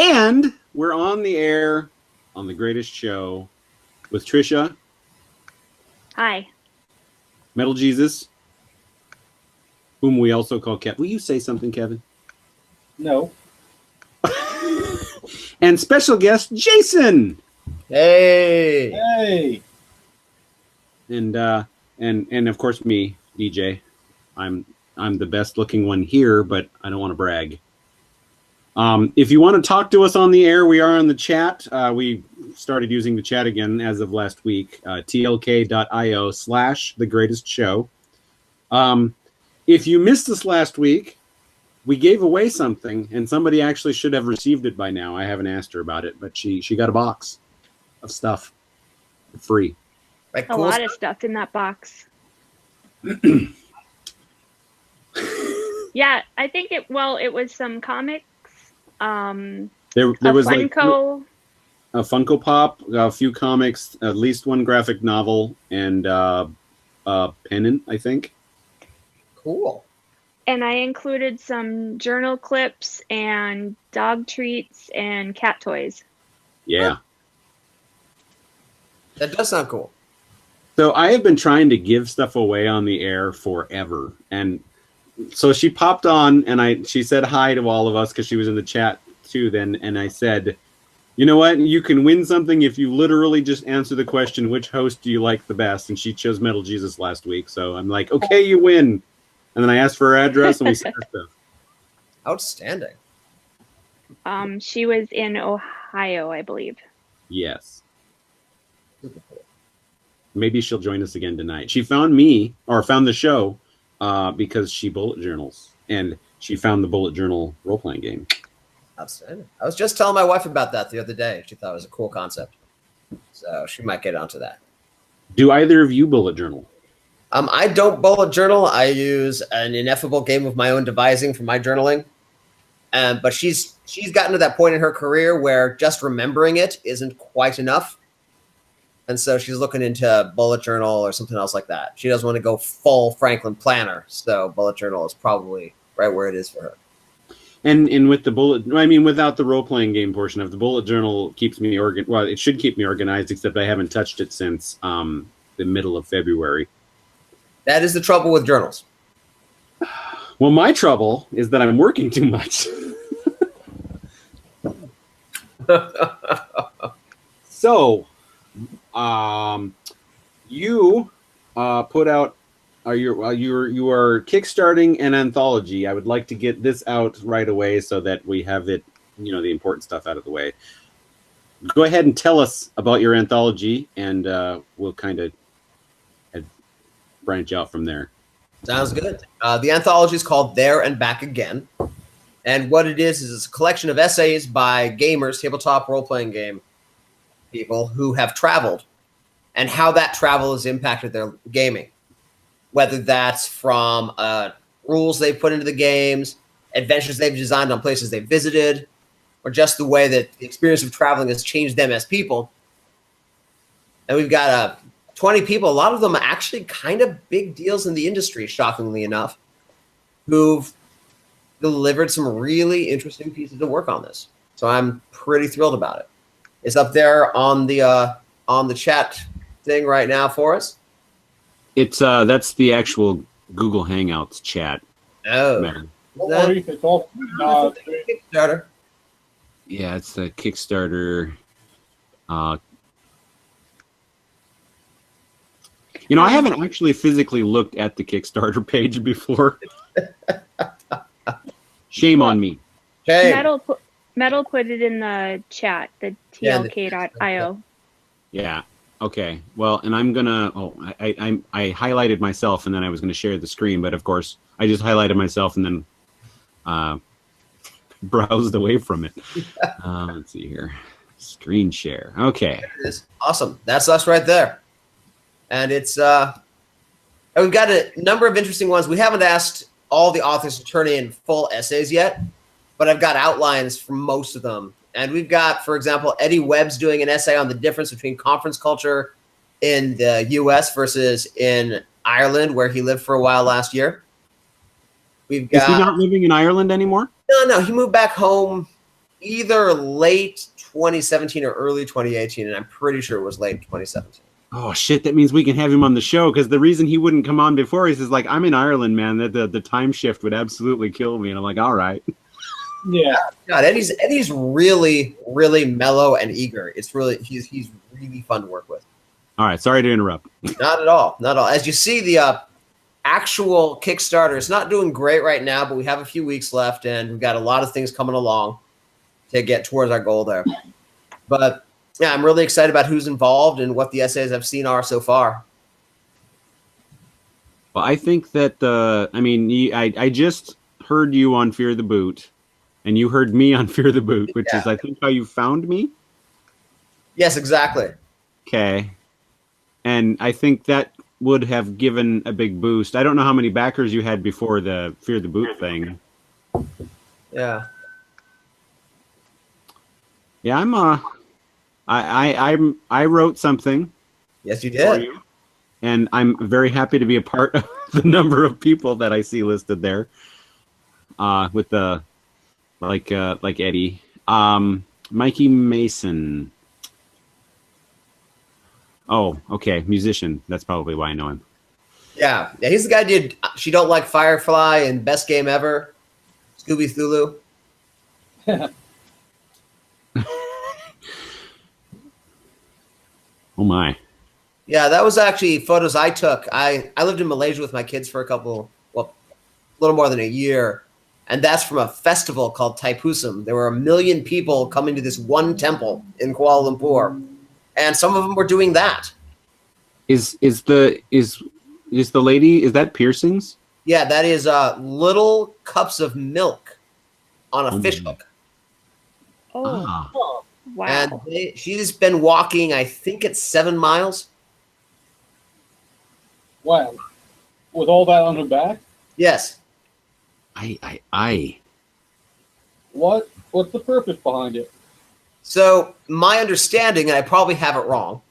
And we're on the air on The Greatest Show with Tricia. Hi. Metal Jesus, whom we also call Kevin. Will you say something, Kevin? No. And special guest, Jason. Hey. Hey. And of course me, DJ. I'm the best looking one here, but I don't want to brag. If you want to talk to us on the air, we are on the chat. We started using the chat again as of last week. tlk.io/thegreatestshow. If you missed us last week, we gave away something, and somebody actually should have received it by now. I haven't asked her about it, but she got a box of stuff for free. Like A lot of stuff in that box. Yeah, I think it was some comics. There was Funko. A Funko Pop, a few comics, at least one graphic novel, and a pennant, I think. Cool. And I included some journal clips and dog treats and cat toys. Yeah. That does sound cool. So I have been trying to give stuff away on the air forever. And so she popped on and she said hi to all of us because she was in the chat too then. And I said, you know what? You can win something if you literally just answer the question, which host do you like the best? And she chose Metal Jesus last week. So I'm like, okay, you win. And then I asked for her address and we sent her stuff. Outstanding. She was in Ohio, I believe. Yes. Maybe she'll join us again tonight. She found the show because she bullet journals. And she found the bullet journal role-playing game. Outstanding. I was just telling my wife about that the other day. She thought it was a cool concept. So she might get onto that. Do either of you bullet journal? I don't bullet journal. I use an ineffable game of my own devising for my journaling. But she's gotten to that point in her career where just remembering it isn't quite enough. And so she's looking into bullet journal or something else like that. She doesn't want to go full Franklin planner. So bullet journal is probably right where it is for her. And with the without the role-playing game portion of the bullet journal keeps me well, it should keep me organized, except I haven't touched it since the middle of February. That is the trouble with journals. Well, my trouble is that I'm working too much. So, you put out you are kickstarting an anthology. I would like to get this out right away so that we have it, the important stuff out of the way. Go ahead and tell us about your anthology, and we'll kind of branch out from there. Sounds good. The anthology is called There and Back Again. And what it is it's a collection of essays by gamers, tabletop role-playing game people who have traveled and how that travel has impacted their gaming. Whether that's from rules they've put into the games, adventures they've designed on places they've visited, or just the way that the experience of traveling has changed them as people. And we've got 20 people, a lot of them are actually kind of big deals in the industry, shockingly enough, who've delivered some really interesting pieces of work on this. So I'm pretty thrilled about it. It's up there on the chat thing right now for us. It's that's the actual Google Hangouts chat. Oh, man. Don't worry, it's all Kickstarter. Yeah, it's the Kickstarter. I haven't actually physically looked at the Kickstarter page before. Shame on me. Hey. Metal put it in the chat, the tlk.io. Yeah. Okay. Well, and I'm gonna. I highlighted myself, and then I was gonna share the screen, but of course, I just highlighted myself and then browsed away from it. Let's see here. Screen share. Okay. There it is. Awesome. That's us right there. And it's we've got a number of interesting ones. We haven't asked all the authors to turn in full essays yet, but I've got outlines for most of them. And we've got, for example, Eddie Webb's doing an essay on the difference between conference culture in the U.S. versus in Ireland, where he lived for a while last year. We've got. Is he not living in Ireland anymore? No. He moved back home either late 2017 or early 2018, and I'm pretty sure it was late 2017. Oh shit! That means we can have him on the show, because the reason he wouldn't come on before is like, I'm in Ireland, man. That the time shift would absolutely kill me, and I'm like, all right. Yeah. God, Eddie's really, really mellow and eager. It's really he's really fun to work with. All right, sorry to interrupt. Not at all. Not at all. As you see, the actual Kickstarter is not doing great right now, but we have a few weeks left, and we've got a lot of things coming along to get towards our goal there. But yeah, I'm really excited about who's involved and what the essays I've seen are so far. Well, I think that I just heard you on Fear the Boot, and you heard me on Fear the Boot, which is, I think, how you found me. Yes, exactly. Okay. And I think that would have given a big boost. I don't know how many backers you had before the Fear the Boot thing. Yeah. Yeah, I wrote something. Yes, you For did. you, and I'm very happy to be a part of the number of people that I see listed there. With the like Eddie, Mikey Mason. Oh, okay, musician. That's probably why I know him. Yeah, he's the guy who did She Don't Like Firefly and Best Game Ever, Scooby Thulu. Oh my. Yeah, that was actually photos I took. I lived in Malaysia with my kids for a little more than a year. And that's from a festival called Taipusam. There were 1 million people coming to this one temple in Kuala Lumpur. And some of them were doing that. Is the lady, is that piercings? Yeah, that is little cups of milk on a fish hook. Oh, Ah. wow. And she's been walking, I think it's 7 miles. Wow. With all that on her back? Yes. What's the purpose behind it? So my understanding, and I probably have it wrong,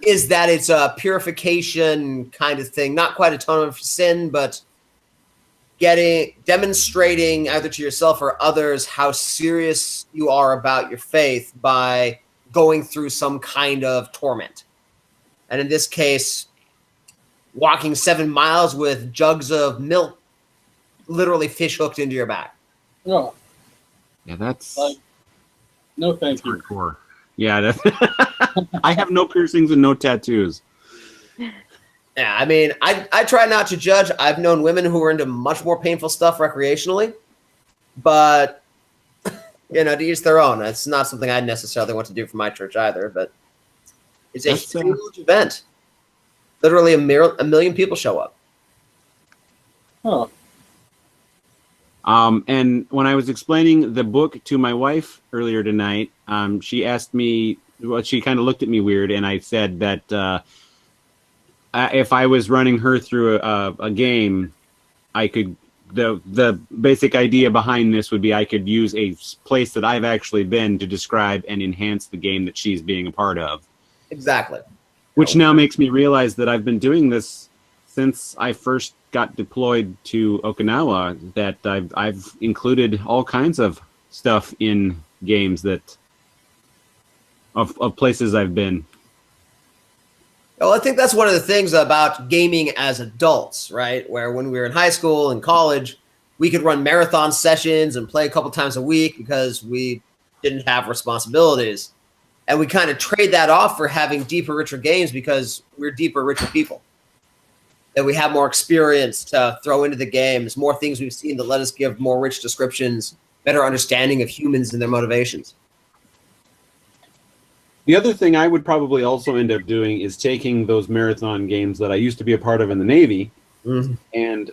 is that it's a purification kind of thing. Not quite atonement for sin, but demonstrating either to yourself or others how serious you are about your faith by going through some kind of torment. And in this case, walking 7 miles with jugs of milk literally fish hooked into your back. Oh, Yeah, that's like, no thank you. hardcore. Yeah, I have no piercings and no tattoos. Yeah, I mean, I try not to judge. I've known women who are into much more painful stuff recreationally, but to each their own. It's not something I necessarily want to do for my church either, but it's a huge event. Literally a million people show up. Huh. And when I was explaining the book to my wife earlier tonight, she asked me, well, she kind of looked at me weird, and I said that if I was running her through a game, I could. The basic idea behind this would be I could use a place that I've actually been to describe and enhance the game that she's being a part of. Exactly. Which now makes me realize that I've been doing this since I first got deployed to Okinawa, that I've included all kinds of stuff in games that of places I've been. Well, I think that's one of the things about gaming as adults, right? Where when we were in high school and college, we could run marathon sessions and play a couple times a week because we didn't have responsibilities. And we kind of trade that off for having deeper, richer games because we're deeper, richer people. That we have more experience to throw into the games, more things we've seen that let us give more rich descriptions, better understanding of humans and their motivations. The other thing I would probably also end up doing is taking those marathon games that I used to be a part of in the Navy and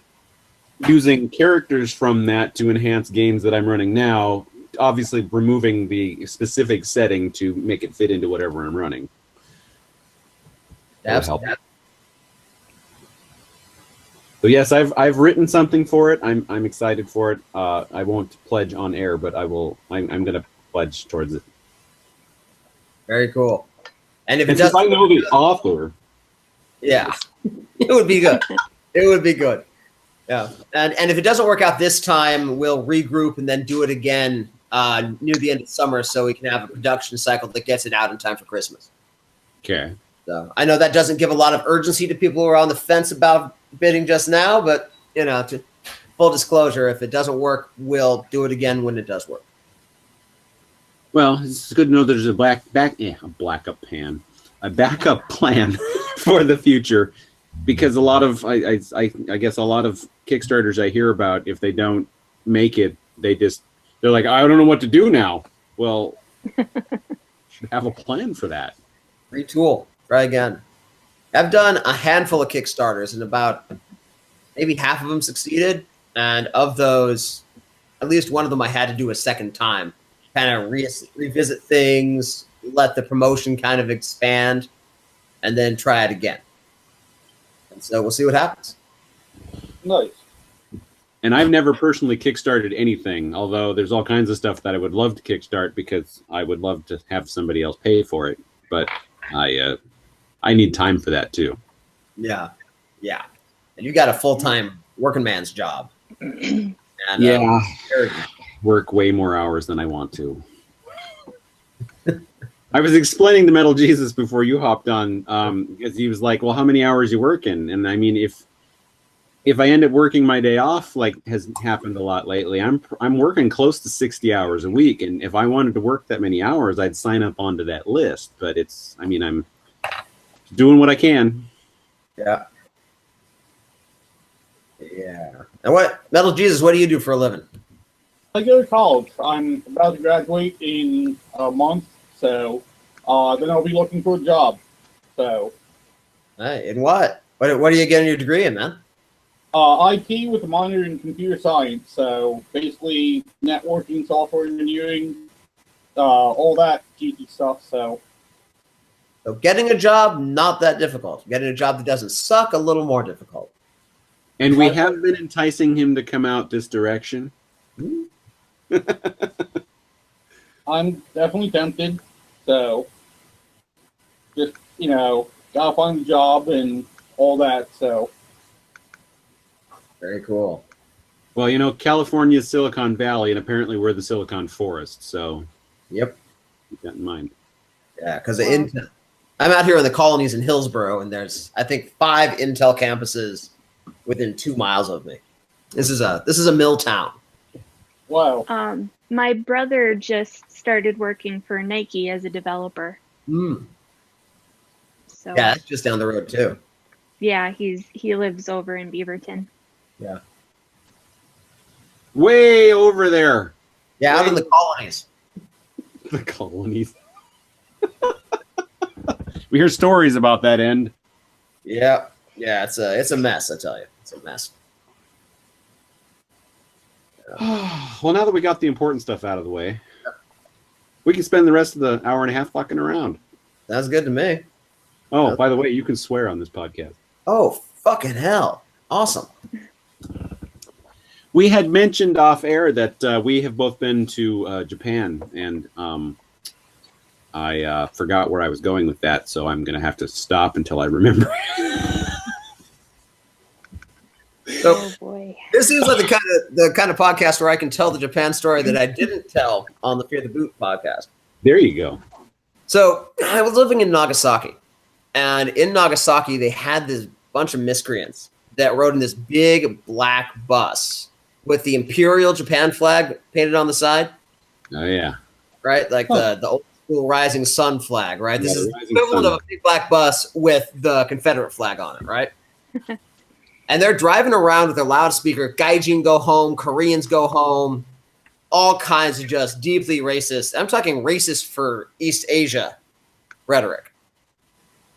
using characters from that to enhance games that I'm running now, obviously removing the specific setting to make it fit into whatever I'm running. Absolutely. So yes, I've written something for it. I'm excited for it. I won't pledge on air, but I will. I'm going to pledge towards it. Very cool. And if it And does, since I know the author, yeah, it would be good. It would be good. Yeah. And if it doesn't work out this time, we'll regroup and then do it again near the end of summer so we can have a production cycle that gets it out in time for Christmas. Okay. So I know that doesn't give a lot of urgency to people who are on the fence about bidding just now, but to full disclosure, if it doesn't work, we'll do it again when it does work. Well, it's good to know there's a backup plan for the future, because a lot of I guess a lot of Kickstarters I hear about, if they don't make it, they're like, I don't know what to do now. Well, should have a plan for that. Retool. Try again. I've done a handful of Kickstarters, and about maybe half of them succeeded. And of those, at least one of them I had to do a second time. Kind of revisit things, let the promotion kind of expand, and then try it again. And so we'll see what happens. Nice. And I've never personally kickstarted anything, although there's all kinds of stuff that I would love to kickstart because I would love to have somebody else pay for it. But I need time for that too. Yeah. And you got a full-time working man's job. And, yeah. Work way more hours than I want to. I was explaining to Metal Jesus before you hopped on, because he was like, well, how many hours you working? And I mean, if I end up working my day off, like has happened a lot lately, I'm working close to 60 hours a week. And if I wanted to work that many hours, I'd sign up onto that list. But I'm doing what I can. Yeah. And Metal Jesus, what do you do for a living? I go to college. I'm about to graduate in a month, so then I'll be looking for a job. So. Hey, in what? What are you getting your degree in, man? IT with a minor in computer science. So basically, networking, software engineering, all that geeky stuff. So getting a job, not that difficult. Getting a job that doesn't suck, a little more difficult. And we have been enticing him to come out this direction. I'm definitely tempted. So just, gotta find a job and all that. So. Very cool. Well, California is Silicon Valley, and apparently we're the Silicon Forest. So yep. Keep that in mind. Yeah, because I'm out here in the colonies in Hillsborough, and there's, I think, 5 Intel campuses within 2 miles of me. This is a mill town. Wow. My brother just started working for Nike as a developer. So yeah, that's just down the road too. Yeah, he lives over in Beaverton. Yeah. Way over there. Yeah, out in the colonies. The colonies. We hear stories about that end. Yeah. Yeah, it's a mess, I tell you. It's a mess. Well, now that we got the important stuff out of the way, we can spend the rest of the hour and a half fucking around. Sounds good to me. Oh, by the way, you can swear on this podcast. Oh, fucking hell. Awesome. We had mentioned off air that we have both been to Japan, and I forgot where I was going with that, so I'm going to have to stop until I remember. So, oh boy. This seems like the kind of podcast where I can tell the Japan story that I didn't tell on the Fear the Boot podcast. There you go. So I was living in Nagasaki, and in Nagasaki they had this bunch of miscreants that rode in this big black bus with the Imperial Japan flag painted on the side. Oh yeah, right, like the old school Rising Sun flag, right? This is the equivalent sun. of a big black bus with the Confederate flag on it, right? And they're driving around with their loudspeaker, Gaijin go home, Koreans go home, all kinds of just deeply racist. I'm talking racist for East Asia rhetoric.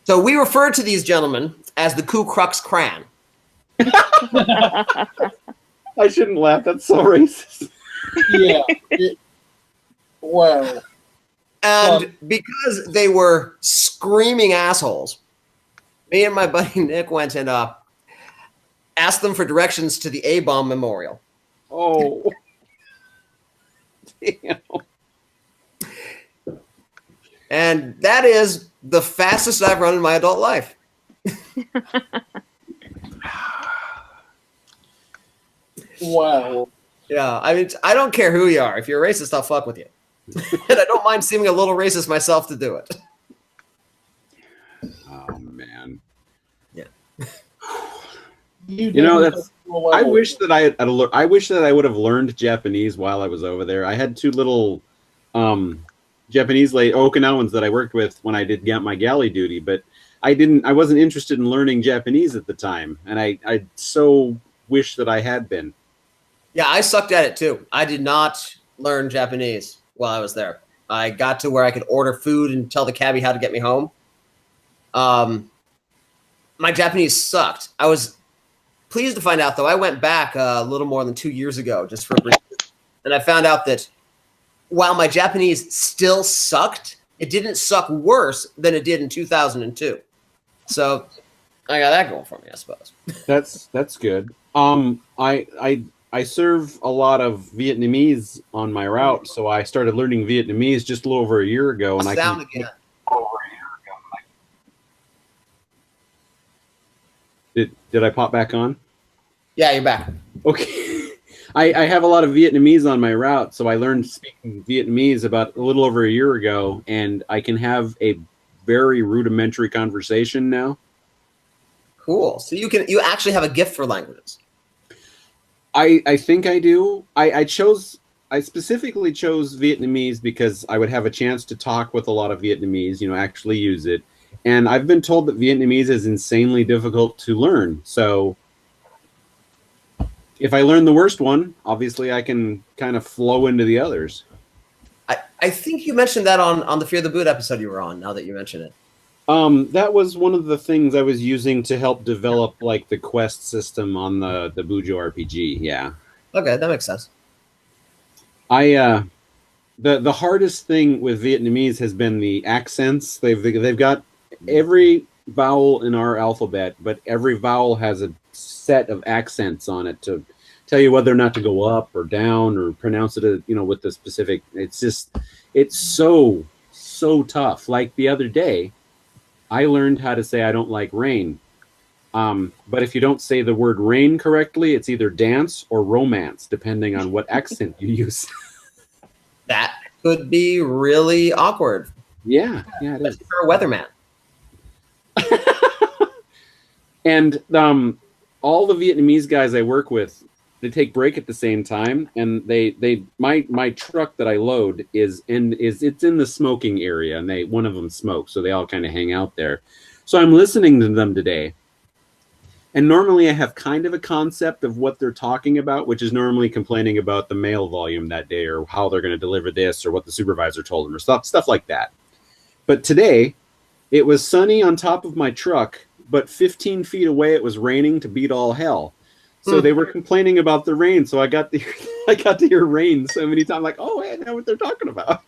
So we refer to these gentlemen as the Ku Klux Klan. I shouldn't laugh. That's so racist. Yeah. Wow. And because they were screaming assholes, me and my buddy Nick went and asked them for directions to the A-bomb memorial. Oh. Damn. And that is the fastest I've run in my adult life. Wow. Yeah, I mean, I don't care who you are. If you're a racist, I'll fuck with you. And I don't mind seeming a little racist myself to do it. Oh man. Yeah. You know, that's. I wish that I wish that I would have learned Japanese while I was over there. I had two little Japanese Okinawans that I worked with when I did get my galley duty, but I wasn't interested in learning Japanese at the time, and I so wish that I had been. Yeah, I sucked at it too. I did not learn Japanese while I was there. I got to where I could order food and tell the cabbie how to get me home. My Japanese sucked. I was pleased to find out, though. I went back a little more than 2 years ago just for a brief, and I found out that while my Japanese still sucked, it didn't suck worse than it did in 2002. So I got that going for me, I suppose. That's good. I serve a lot of Vietnamese on my route, so I started learning Vietnamese just a little over a year ago, and Again. Did I pop back on? Yeah, you're back. Okay. I have a lot of Vietnamese on my route, so I learned speaking Vietnamese about a little over a year ago, and I can have a very rudimentary conversation now. Cool. So you actually have a gift for languages. I think I do. I specifically chose Vietnamese because I would have a chance to talk with a lot of Vietnamese, actually use it. And I've been told that Vietnamese is insanely difficult to learn. So if I learn the worst one, obviously I can kind of flow into the others. I think you mentioned that on the Fear the Boot episode you were on, now that you mention it. That was one of the things I was using to help develop like the quest system on the Bujo RPG. Yeah. Okay, that makes sense. The hardest thing with Vietnamese has been the accents. They've got every vowel in our alphabet, but every vowel has a set of accents on it to tell you whether or not to go up or down or pronounce it, with the specific. It's so tough. Like the other day, I learned how to say I don't like rain. But if you don't say the word rain correctly, it's either dance or romance, depending on what accent you use. That could be really awkward. Yeah, it is. For a weatherman. And all the Vietnamese guys I work with, they take break at the same time, and my truck that I load it's in the smoking area, and one of them smokes, so they all kind of hang out there. So I'm listening to them today, and normally I have kind of a concept of what they're talking about, which is normally complaining about the mail volume that day, or how they're going to deliver this, or what the supervisor told them, or stuff like that. But today, it was sunny on top of my truck, but 15 feet away it was raining to beat all hell. So they were complaining about the rain. So I got to hear rain so many times. Like, oh, I know what they're talking about.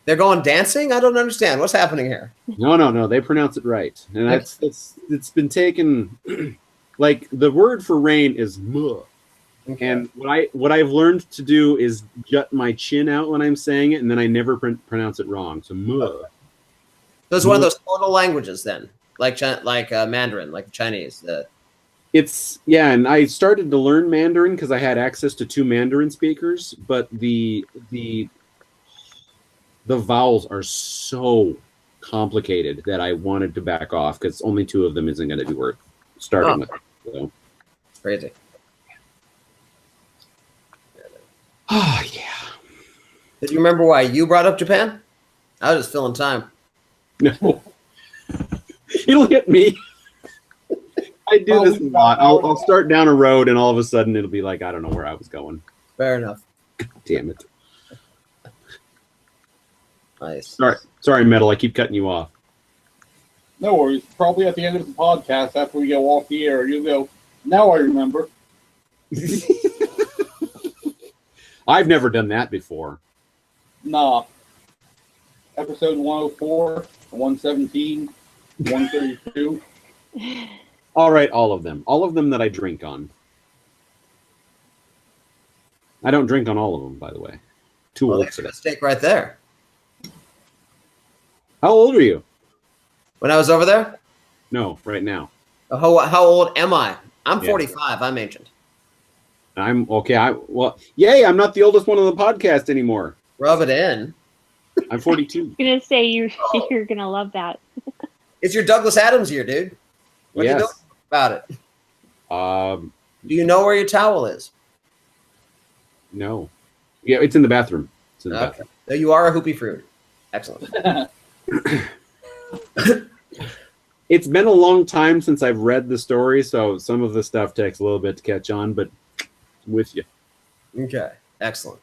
They're going dancing? I don't understand. What's happening here? No. They pronounce it right, and it's been taken. Like the word for rain is muh. Okay. And what I've learned to do is jut my chin out when I'm saying it, and then I never pronounce it wrong. So muh. Okay. So it's one of those tonal languages then, like Mandarin, like Chinese. And I started to learn Mandarin because I had access to 2 Mandarin speakers, but the vowels are so complicated that I wanted to back off because only 2 of them isn't going to be worth starting with. So. Crazy. Oh yeah. Did you remember why you brought up Japan? I was just filling time. No. It'll hit me. I do this a lot. I'll start down a road, and all of a sudden it'll be like I don't know where I was going. Fair enough. God damn it. Nice. Sorry, Metal. I keep cutting you off. No worries. Probably at the end of the podcast, after we go off the air, you'll go, now I remember. I've never done that before. Nah. Episode 104, 117, 132. All right, all of them. All of them that I drink on. I don't drink on all of them, by the way. Too old for that. Mistake right there. How old are you? When I was over there? No, right now. How old am I? I'm 45. I'm ancient. I'm okay. Yay! I'm not the oldest one on the podcast anymore. Rub it in. I'm 42. I'm gonna say you're gonna love that. It's your Douglas Adams year, dude. What are you doing Yes. about it? Do you know where your towel is? No. Yeah, it's in the bathroom. It's in the bathroom. So you are a hoopy fruit. Excellent. It's been a long time since I've read the story, so some of the stuff takes a little bit to catch on, but I'm with you. Okay. Excellent.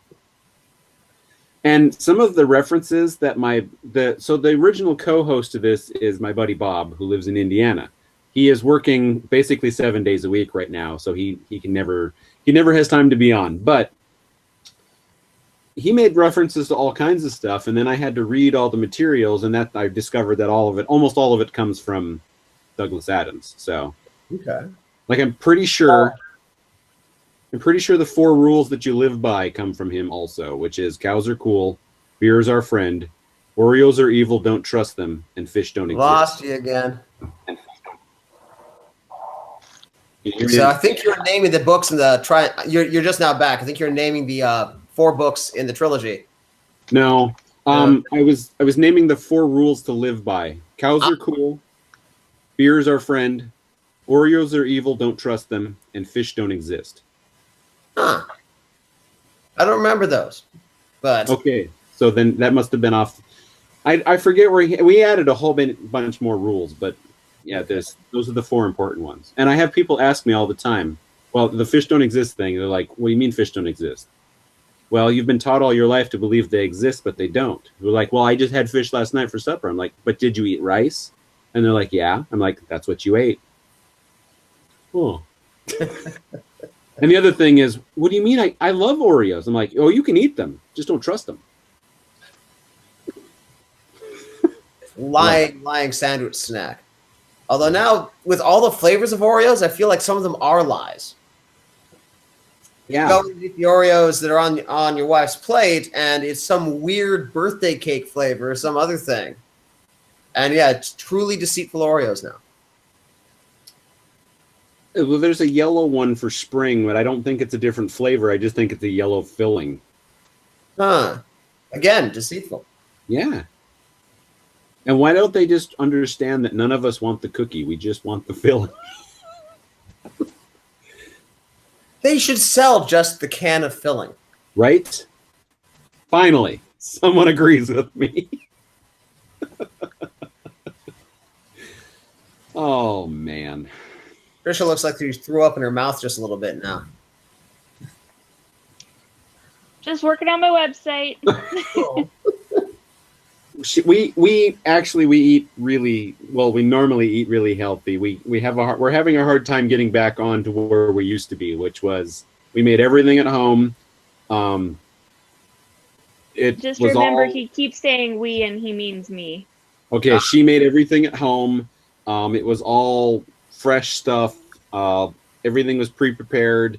And some of the references that the original co-host of this is my buddy Bob, who lives in Indiana. He is working basically 7 days a week right now, so he never has time to be on. But he made references to all kinds of stuff, and then I had to read all the materials, and that I discovered that almost all of it comes from Douglas Adams. So, okay, like I'm pretty sure the 4 rules that you live by come from him also, which is cows are cool, beer is our friend, Oreos are evil, don't trust them, and fish don't exist. Lost you again. You're So I think you're naming the books in the You're just now back. I think you're naming the 4 books in the trilogy. No, I was naming the 4 rules to live by. Cows are cool, beer is our friend, Oreos are evil, don't trust them, and fish don't exist. Huh. I don't remember those, but okay. So then that must have been off. I forget where we added a whole bunch more rules, but yeah, those are the 4 important ones. And I have people ask me all the time, well, the fish don't exist thing. They're like, what do you mean fish don't exist? Well, you've been taught all your life to believe they exist, but they don't. We're like, well, I just had fish last night for supper. I'm like, but did you eat rice? And they're like, yeah. I'm like, that's what you ate. Oh. And the other thing is, what do you mean? I love Oreos. I'm like, oh, you can eat them. Just don't trust them. lying sandwich snack. Although now, with all the flavors of Oreos, I feel like some of them are lies. Yeah. You go and eat the Oreos that are on your wife's plate, and it's some weird birthday cake flavor or some other thing. And yeah, it's truly deceitful Oreos now. Well, there's a yellow one for spring, but I don't think it's a different flavor. I just think it's a yellow filling. Huh. Again, deceitful. Yeah. And why don't they just understand that none of us want the cookie? We just want the filling. They should sell just the can of filling. Right? Finally, someone agrees with me. Oh, man. Tricia looks like she threw up in her mouth just a little bit now. Just working on my website. We eat really well. We normally eat really healthy. We're having a hard time getting back on to where we used to be, which was we made everything at home. Just remember, he keeps saying we and he means me. Okay, she made everything at home. It was all fresh stuff. Everything was pre-prepared.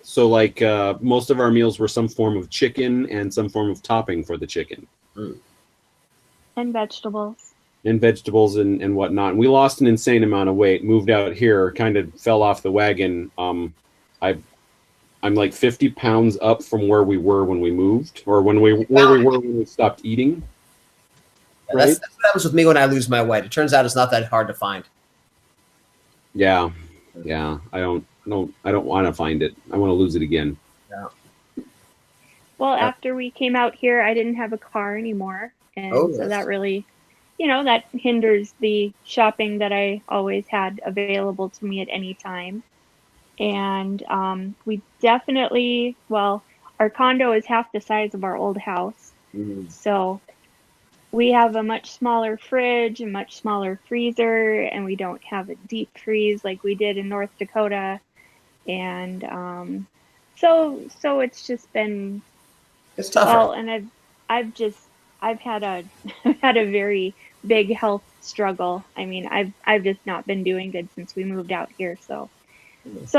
So like most of our meals were some form of chicken and some form of topping for the chicken. And vegetables. And vegetables and whatnot. And we lost an insane amount of weight, moved out here, kind of fell off the wagon. I'm like 50 pounds up from where we were when we moved, or where we were when we stopped eating. Yeah, right? That's what happens with me when I lose my weight. It turns out it's not that hard to find. Yeah. I don't want to find it. I want to lose it again. Yeah. Well, after we came out here, I didn't have a car anymore, and so that really, that hinders the shopping that I always had available to me at any time. And we definitely, our condo is half the size of our old house, so we have a much smaller fridge, a much smaller freezer, and we don't have a deep freeze like we did in North Dakota. And so it's just been, it's tougher. Well, and I've had a very big health struggle. I mean, I've just not been doing good since we moved out here. So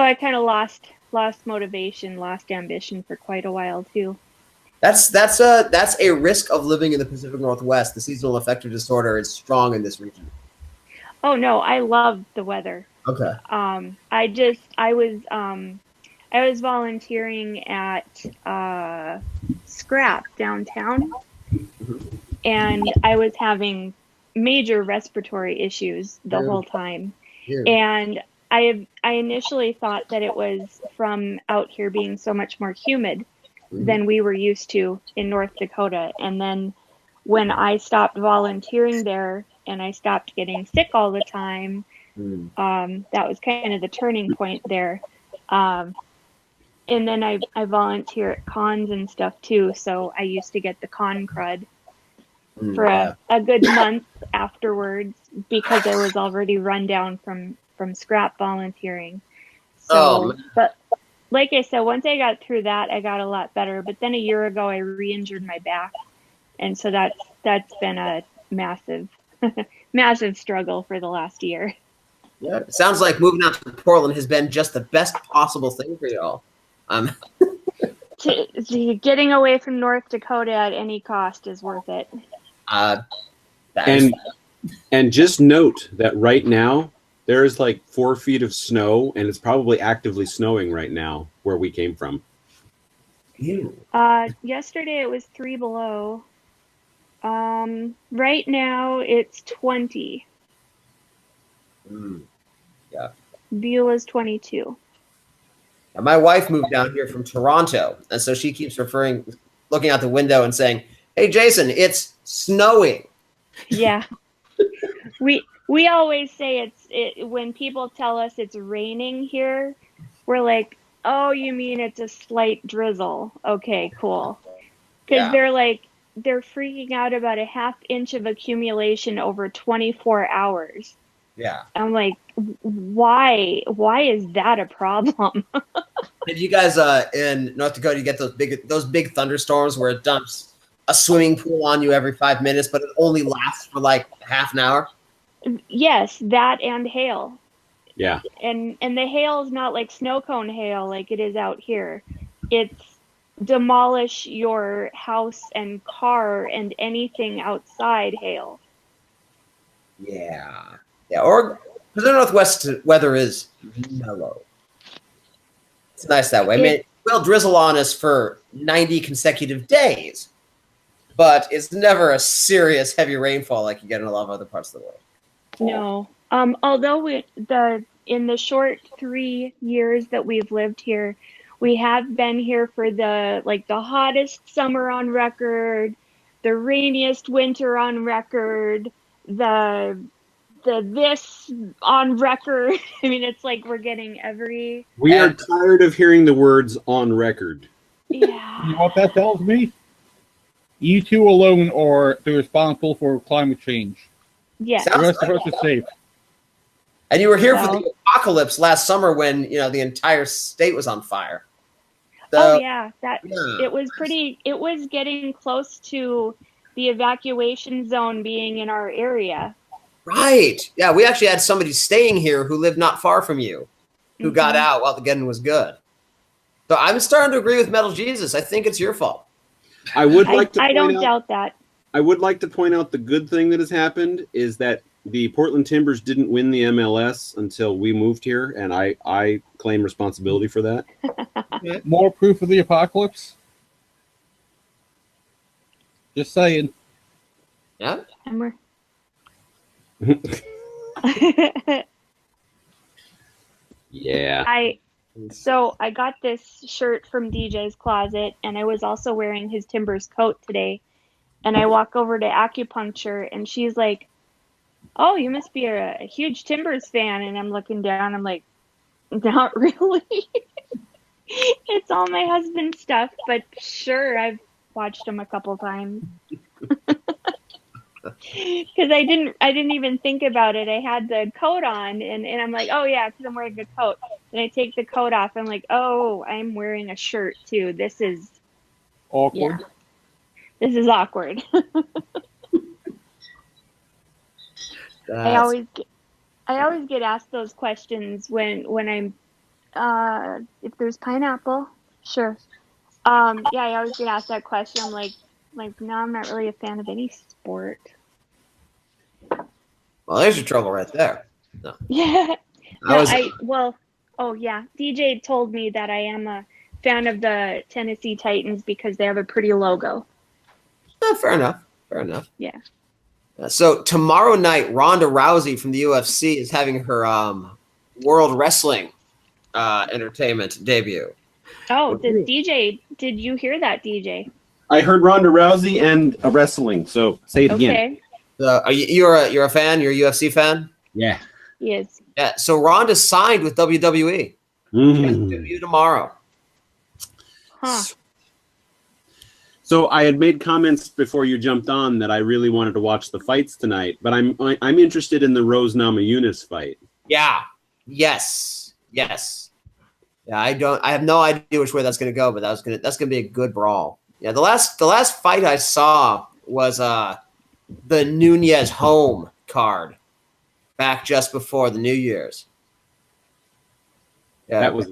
I kind of lost motivation, lost ambition for quite a while too. That's a risk of living in the Pacific Northwest. The seasonal affective disorder is strong in this region. Oh no, I love the weather. Okay. I was volunteering at Scrap downtown, and I was having major respiratory issues the whole time. And I initially thought that it was from out here being so much more humid than we were used to in North Dakota. And then when I stopped volunteering there and I stopped getting sick all the time, that was kind of the turning point there. And then I volunteer at cons and stuff too. So I used to get the con crud for a good month afterwards because I was already run down from scrap volunteering. So, but like I said, once I got through that, I got a lot better. But then a year ago, I re-injured my back, and so that's been a massive, massive struggle for the last year. Yeah, it sounds like moving out to Portland has been just the best possible thing for y'all. Getting away from North Dakota at any cost is worth it. And just note that right now there's like 4 feet of snow, and it's probably actively snowing right now where we came from. Yesterday it was 3 below. Right now it's 20. Yeah. Beulah's 22. My wife moved down here from Toronto, and so she keeps looking out the window and saying, "Hey, Jason, it's snowing." Yeah. We always say when people tell us it's raining here, we're like, "Oh, you mean it's a slight drizzle? Okay, cool." Because they're freaking out about a ½ inch of accumulation over 24 hours. Yeah. I'm like, why is that a problem? Did you guys in North Dakota you get those big thunderstorms where it dumps a swimming pool on you every 5 minutes, but it only lasts for like half an hour? Yes, that and hail. Yeah. And the hail is not like snow cone hail like it is out here. It's demolish your house and car and anything outside hail. Yeah. Yeah, or the Northwest weather is mellow. It's nice that way. I mean, it will drizzle on us for 90 consecutive days, but it's never a serious heavy rainfall like you get in a lot of other parts of the world. No. Although in the short 3 years that we've lived here, we have been here for the hottest summer on record, the rainiest winter on record, the this on record. I mean, it's like we're getting every... We are tired of hearing the words "on record." Yeah. You know what that tells me? You two alone are responsible for climate change. Yes. The rest of us are safe. And you were here for the apocalypse last summer when the entire state was on fire. So, It was getting close to the evacuation zone being in our area. Right. Yeah, we actually had somebody staying here who lived not far from you, who got out while the getting was good. So I'm starting to agree with Metal Jesus. I think it's your fault. I don't doubt that. I would like to point out the good thing that has happened is that the Portland Timbers didn't win the MLS until we moved here, and I claim responsibility for that. More proof of the apocalypse? Just saying. Yeah. Yeah. I got this shirt from DJ's Closet, and I was also wearing his Timbers coat today. And I walk over to acupuncture, and she's like, "Oh, you must be a huge Timbers fan." And I'm looking down, I'm like, "Not really." It's all my husband's stuff, but sure, I've watched them a couple times. Because I didn't even think about it. I had the coat on, and I'm like, "Oh yeah, because I'm wearing a coat." And I take the coat off. I'm like, "Oh, I'm wearing a shirt too. This is awkward." Yeah. This is awkward. I always get asked those questions when I'm if there's pineapple, sure. I always get asked that question. I'm like no, I'm not really a fan of any sport. Well, there's your trouble right there. No. Yeah. DJ told me that I am a fan of the Tennessee Titans because they have a pretty logo. Fair enough. Yeah. So tomorrow night, Ronda Rousey from the UFC is having her World Wrestling Entertainment debut. Oh, did you hear that, DJ? I heard Ronda Rousey and a wrestling. So say it again. Okay. You're a fan? You're a UFC fan? Yeah. He is. Yeah. So Ronda signed with WWE. Debut tomorrow. Huh. So I had made comments before you jumped on that I really wanted to watch the fights tonight, but I'm interested in the Rose Namajunas fight. Yeah. Yes. Yeah. I have no idea which way that's going to go, but that's going to be a good brawl. Yeah. The last fight I saw was the Nunez home card back just before the New Year's. Yeah, that was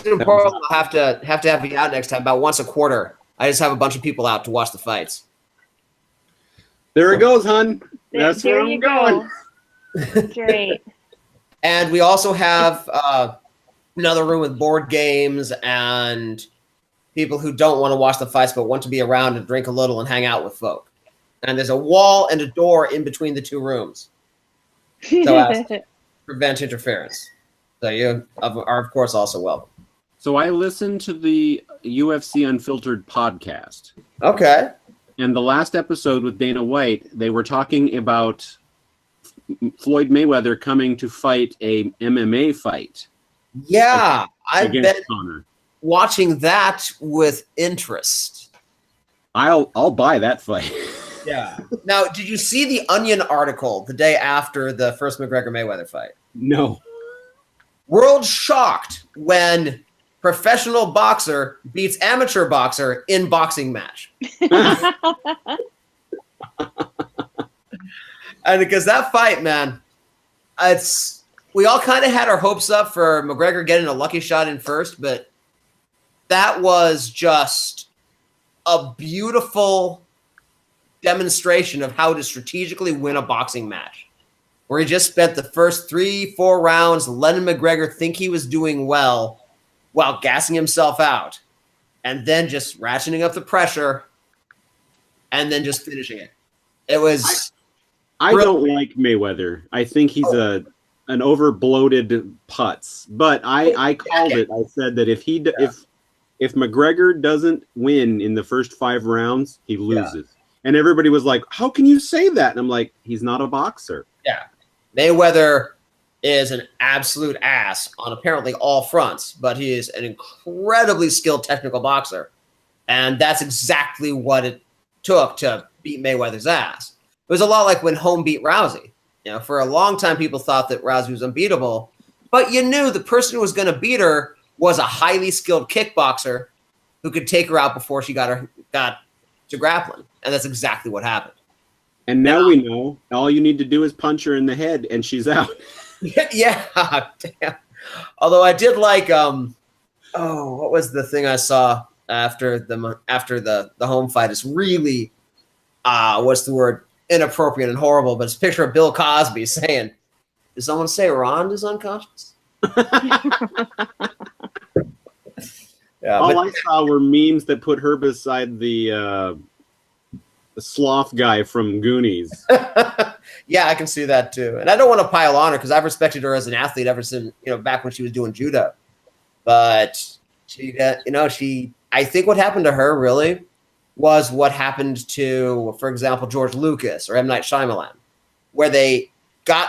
important. I'll have to have you out next time about once a quarter. I just have a bunch of people out to watch the fights. There it goes, hon. That's there where I'm going. Great. And we also have another room with board games and people who don't want to watch the fights but want to be around and drink a little and hang out with folk. And there's a wall and a door in between the two rooms, so as to prevent interference. So you are, of course, also welcome. So I listened to the UFC Unfiltered podcast. Okay. And the last episode with Dana White, they were talking about Floyd Mayweather coming to fight a MMA fight. Yeah, I've been Conor. Watching that with interest. I'll buy that fight. Yeah. Now, did you see the Onion article the day after the first McGregor-Mayweather fight? No. World shocked when professional boxer beats amateur boxer in boxing match. And because that fight, man, we all kind of had our hopes up for McGregor getting a lucky shot in first, but that was just a beautiful demonstration of how to strategically win a boxing match, where he just spent the first 3-4 rounds letting McGregor think he was doing well while gassing himself out, and then just ratcheting up the pressure, and then just finishing it. It was... I don't like Mayweather. I think he's an over-bloated putz. But I called it. I said that if McGregor doesn't win in the first 5 rounds, he loses. Yeah. And everybody was like, how can you say that? And I'm like, he's not a boxer. Yeah. Mayweather is an absolute ass on apparently all fronts, but he is an incredibly skilled technical boxer. And that's exactly what it took to beat Mayweather's ass. It was a lot like when Holm beat Rousey. You know, for a long time, people thought that Rousey was unbeatable, but you knew the person who was going to beat her was a highly skilled kickboxer who could take her out before she got to grappling. And that's exactly what happened. And now we know all you need to do is punch her in the head and she's out. Yeah, damn. Although I did like, what was the thing I saw after the home fight? It's really, what's the word? Inappropriate and horrible, but it's a picture of Bill Cosby saying, "Did someone say Ronda's unconscious?" Yeah, all I saw were memes that put her beside the sloth guy from Goonies. Yeah, I can see that too. And I don't want to pile on her because I've respected her as an athlete ever since, back when she was doing judo. But I think what happened to her really was what happened to, for example, George Lucas or M. Night Shyamalan, where they got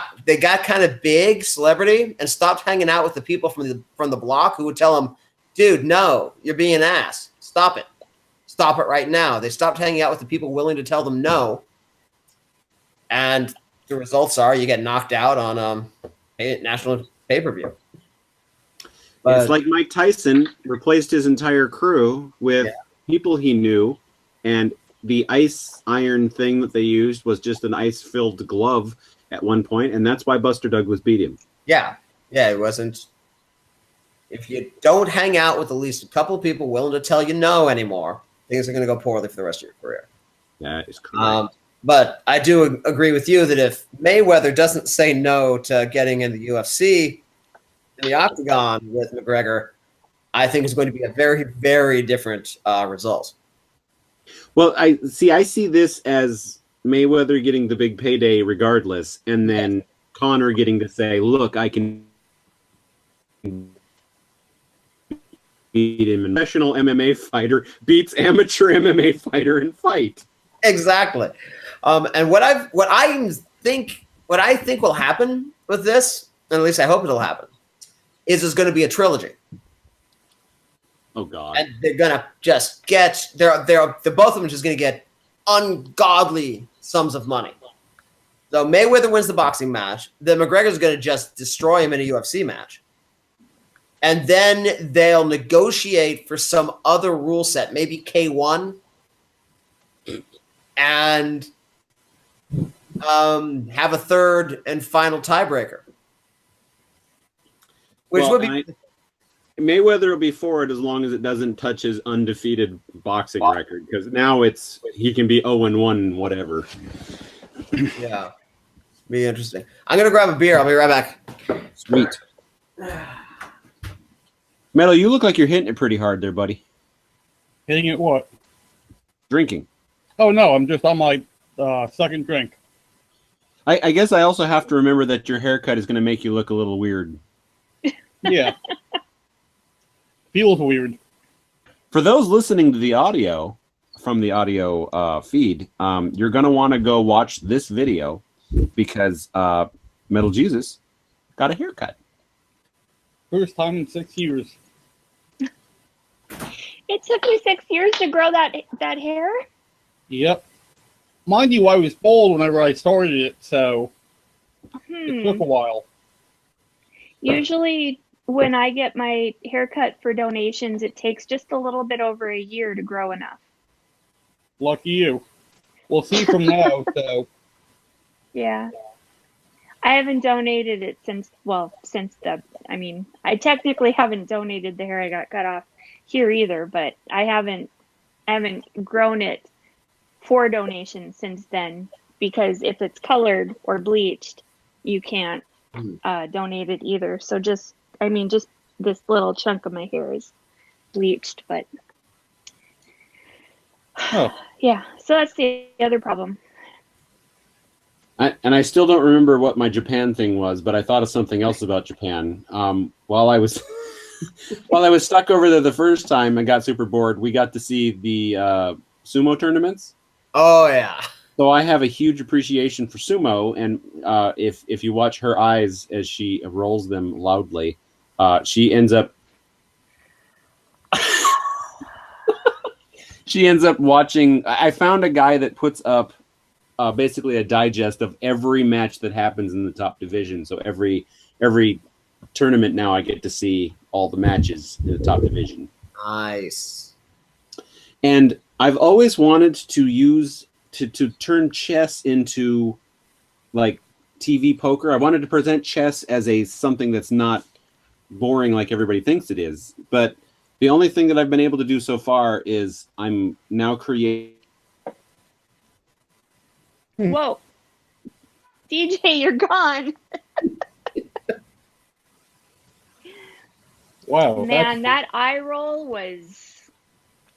kind of big celebrity and stopped hanging out with the people from the block who would tell them, dude, no, you're being an ass. Stop it. Stop it right now. They stopped hanging out with the people willing to tell them no. And the results are you get knocked out on national pay-per-view. It's like Mike Tyson replaced his entire crew with people he knew, and the ice iron thing that they used was just an ice-filled glove at one point, and that's why Buster Douglas beat him. Yeah, it wasn't. If you don't hang out with at least a couple of people willing to tell you no anymore, things are going to go poorly for the rest of your career. That is correct. But I do agree with you that if Mayweather doesn't say no to getting in the UFC, in the octagon with McGregor, I think is going to be a very, very different result. Well, I see this as Mayweather getting the big payday regardless, and then Conor getting to say, look, I can beat him. Professional MMA fighter beats amateur MMA fighter in fight. Exactly. And what I think will happen with this, and at least I hope it'll happen, is there's going to be a trilogy. Oh God! And they're gonna just get they're both of them just gonna get ungodly sums of money. So Mayweather wins the boxing match, then McGregor's gonna just destroy him in a UFC match, and then they'll negotiate for some other rule set, maybe K1, and have a third and final tiebreaker, which would be. Mayweather will be for it as long as it doesn't touch his undefeated boxing record, because now he can be 0-1 whatever. Yeah, be interesting. I'm gonna grab a beer. I'll be right back. Sweet. Metal, you look like you're hitting it pretty hard there, buddy. Hitting it what? Drinking. Oh no, I'm just on my second drink. I guess I also have to remember that your haircut is going to make you look a little weird. Yeah. Feels weird. For those listening to the audio from the audio feed, you're going to want to go watch this video because Metal Jesus got a haircut. First time in 6 years. It took you 6 years to grow that hair? Yep. Mind you, I was bald whenever I started it, so it took a while. Usually when I get my haircut for donations, it takes just a little bit over a year to grow enough. Lucky you. We'll see from now, so. Yeah. I haven't donated it I technically haven't donated the hair I got cut off here either, but I haven't grown it for donation since then, because if it's colored or bleached, you can't donate it either. So just this little chunk of my hair is bleached, but yeah, so that's the other problem. I still don't remember what my Japan thing was, but I thought of something else about Japan. While I was stuck over there the first time and got super bored, we got to see the sumo tournaments. Oh yeah. So I have a huge appreciation for sumo, and if you watch her eyes as she rolls them loudly, she ends up watching. I found a guy that puts up basically a digest of every match that happens in the top division. So every tournament now I get to see all the matches in the top division. Nice. And I've always wanted to use to turn chess into like TV poker. I wanted to present chess as something that's not boring like everybody thinks it is. But the only thing that I've been able to do so far is I'm now creating. Whoa. DJ, you're gone. Wow. Man, that eye roll was...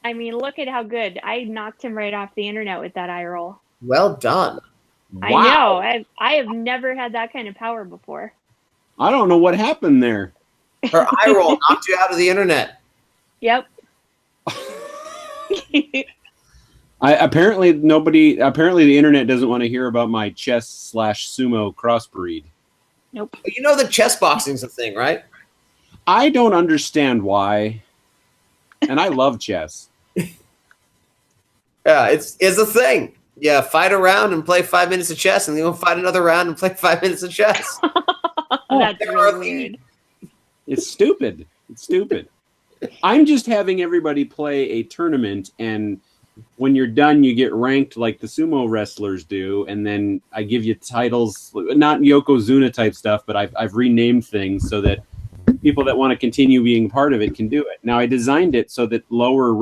look at how good. I knocked him right off the internet with that eye roll. Well done. I know. I have never had that kind of power before. I don't know what happened there. Her eye roll knocked you out of the internet. Yep. Apparently the internet doesn't want to hear about my chess/sumo crossbreed. Nope. You know that chess boxing's a thing, right? I don't understand why. And I love chess. Yeah, it's a thing. Yeah, fight a round and play 5 minutes of chess, and then you'll fight another round and play 5 minutes of chess. That's really weird. It's stupid. It's stupid. I'm just having everybody play a tournament, and when you're done, you get ranked like the sumo wrestlers do, and then I give you titles, not Yokozuna type stuff, but I've renamed things so that people that want to continue being part of it can do it. Now, I designed it so that lower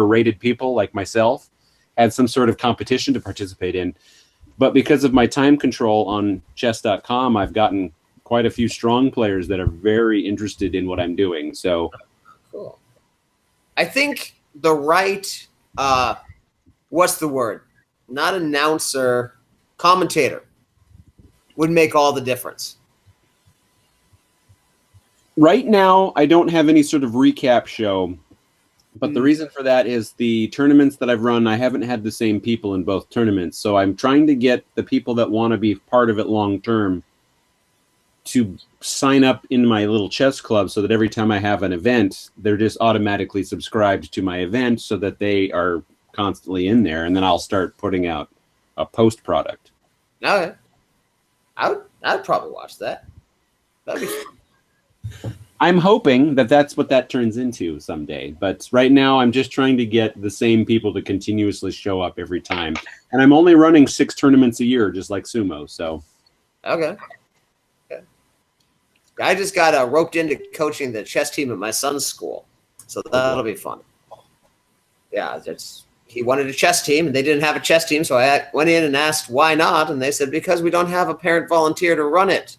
rated people like myself had some sort of competition to participate in. But because of my time control on chess.com, I've gotten quite a few strong players that are very interested in what I'm doing. So cool. I think the right, what's the word? Not announcer, commentator would make all the difference. Right now, I don't have any sort of recap show, but the reason for that is the tournaments that I've run, I haven't had the same people in both tournaments. So I'm trying to get the people that want to be part of it long term to sign up in my little chess club so that every time I have an event, they're just automatically subscribed to my event so that they are constantly in there. And then I'll start putting out a post product. Okay. I'd probably watch that. That'd be fun. I'm hoping that that's what that turns into someday. But right now, I'm just trying to get the same people to continuously show up every time. And I'm only running 6 tournaments a year, just like Sumo. So, okay. I just got roped into coaching the chess team at my son's school, so that'll be fun. Yeah, he wanted a chess team, and they didn't have a chess team, so I went in and asked why not, and they said because we don't have a parent volunteer to run it.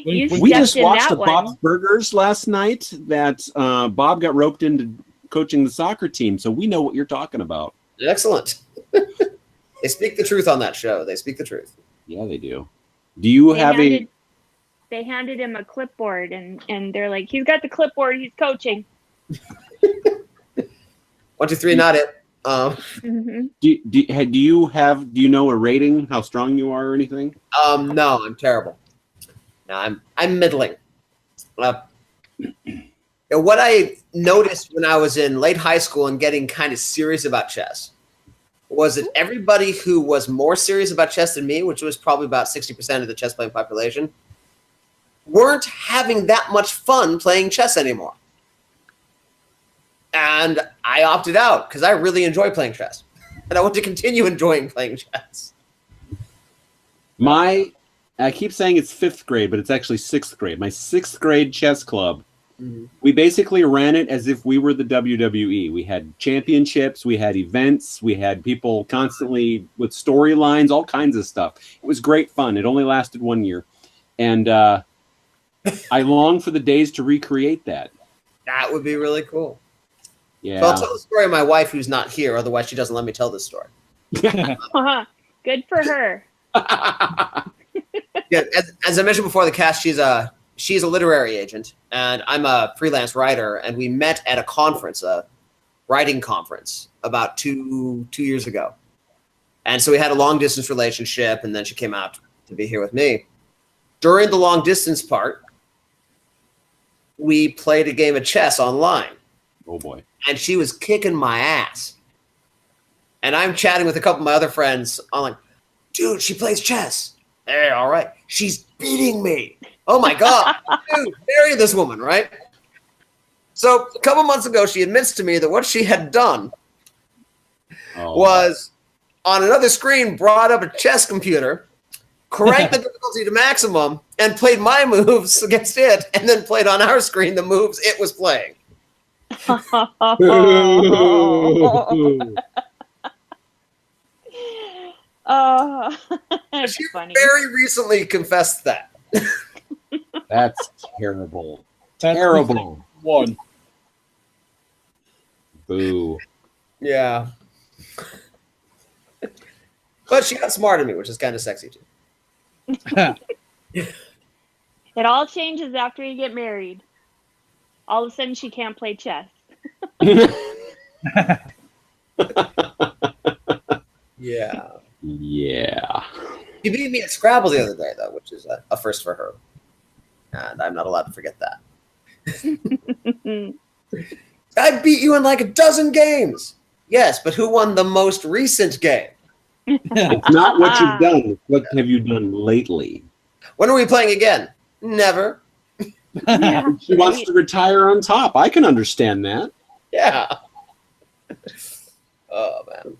We just watched the Bob's Burgers last night that Bob got roped into coaching the soccer team, so we know what you're talking about. Excellent. They speak the truth on that show. They speak the truth. Yeah, they do. Do you have They handed him a clipboard, and they're like, he's got the clipboard, he's coaching. 1, 2, 3, not it. Do you know a rating, how strong you are or anything? No, I'm terrible. No, I'm middling. What I noticed when I was in late high school and getting kind of serious about chess was that everybody who was more serious about chess than me, which was probably about 60% of the chess playing population, weren't having that much fun playing chess anymore. And I opted out because I really enjoy playing chess. And I want to continue enjoying playing chess. I keep saying it's 5th grade, but it's actually 6th grade. My 6th grade chess club, we basically ran it as if we were the WWE. We had championships, we had events, we had people constantly with storylines, all kinds of stuff. It was great fun. It only lasted 1 year. And I long for the days to recreate that. That would be really cool. Yeah. So I'll tell the story of my wife who's not here, otherwise she doesn't let me tell this story. Good for her. Yeah, as I mentioned before the cast, she's a literary agent, and I'm a freelance writer, and we met at a conference, a writing conference, about two years ago. And so we had a long-distance relationship, and then she came out to be here with me. During the long-distance part, we played a game of chess online. Oh, boy. And she was kicking my ass. And I'm chatting with a couple of my other friends. I'm like, dude, she plays chess. Hey, all right. She's beating me. Oh, my God. Dude, marry this woman, right? So a couple months ago, she admits to me that what she had done was on another screen brought up a chess computer, cranked the difficulty to maximum, and played my moves against it, and then played on our screen the moves it was playing. That's she funny. very recently confessed that. That's terrible. That's Terrible. One. Boo. Yeah. But she got smart at me, which is kind of sexy too. It all changes after you get married. All of a sudden, she can't play chess. Yeah. Yeah. She beat me at Scrabble the other day, though, which is a first for her. And I'm not allowed to forget that. I beat you in like a dozen games. Yes, but who won the most recent game? It's not what you've done. What have you done lately? When are we playing again? Never. Yeah. She wants to retire on top. I can understand that. Yeah. Oh, man.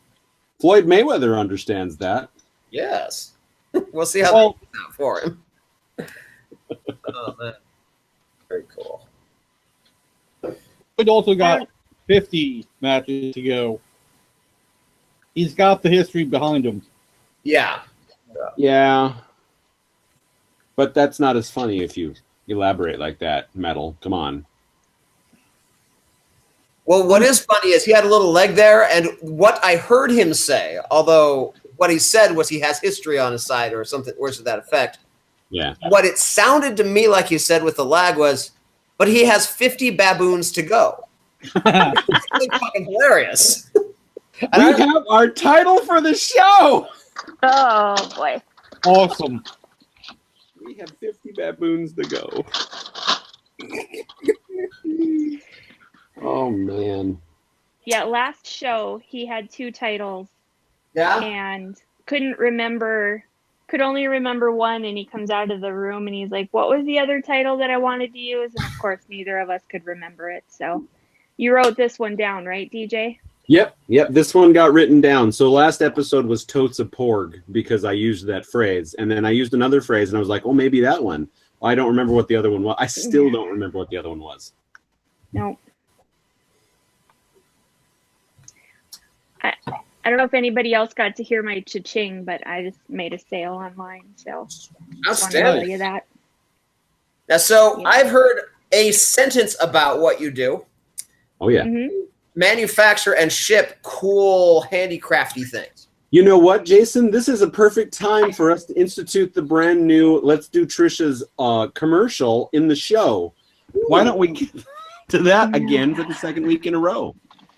Floyd Mayweather understands that. Yes. We'll see how that works out for him. Oh, man. Very cool. We've also got 50 matches to go. He's got the history behind him. Yeah. Yeah. But that's not as funny if you elaborate like that, Metal. Come on. Well, what is funny is he had a little leg there, and what I heard him say, although what he said was he has history on his side or something worse to that effect. Yeah. What it sounded to me like you said with the lag was, but he has 50 baboons to go. It's really fucking hilarious. We have our title for the show. Oh boy. Awesome. We have 50 baboons to go. Oh man. Yeah, last show he had 2 titles Yeah. and could only remember one, and he comes out of the room and he's like, what was the other title that I wanted to use? And of course neither of us could remember it. So you wrote this one down, right, DJ? Yep. This one got written down. So last episode was totes a porg because I used that phrase, and then I used another phrase, and I was like, oh, maybe that one. Well, I don't remember what the other one was. I still don't remember what the other one was. No. I don't know if anybody else got to hear my cha-ching, but I just made a sale online, so I want to tell you that. Now, so Yeah. I've heard a sentence about what you do. Oh yeah. Mm-hmm. Manufacture and ship cool, handicrafty things. You know what, Jason? This is a perfect time for us to institute the brand new Let's Do Tricia's commercial in the show. Why don't we get to that again for the second week in a row?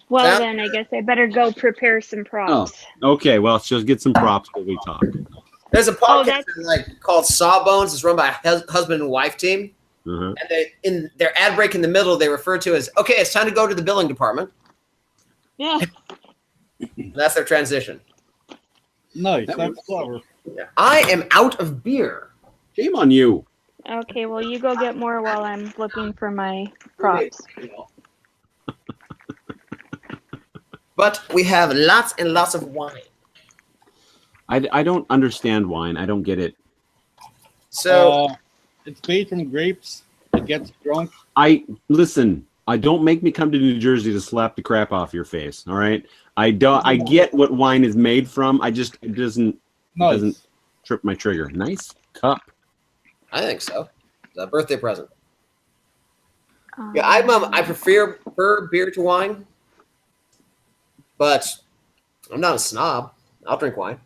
Well, then I guess I better go prepare some props. Oh, okay. Well, she'll get some props while we talk. There's a podcast called Sawbones. It's run by a husband and wife team. Uh-huh. And they, in their ad break in the middle, they refer to as, okay, it's time to go to the billing department. Yeah. That's their transition. Nice. That's clever. Yeah. I am out of beer. Shame on you. Okay, well, you go get more while I'm looking for my props. But we have lots and lots of wine. I don't understand wine. I don't get it. So it's made from grapes. It gets drunk. Listen. I don't make me come to New Jersey to slap the crap off your face. All right. I get what wine is made from. It doesn't trip my trigger. Nice cup. I think so. It's a birthday present. Yeah, I prefer beer to wine, but I'm not a snob. I'll drink wine.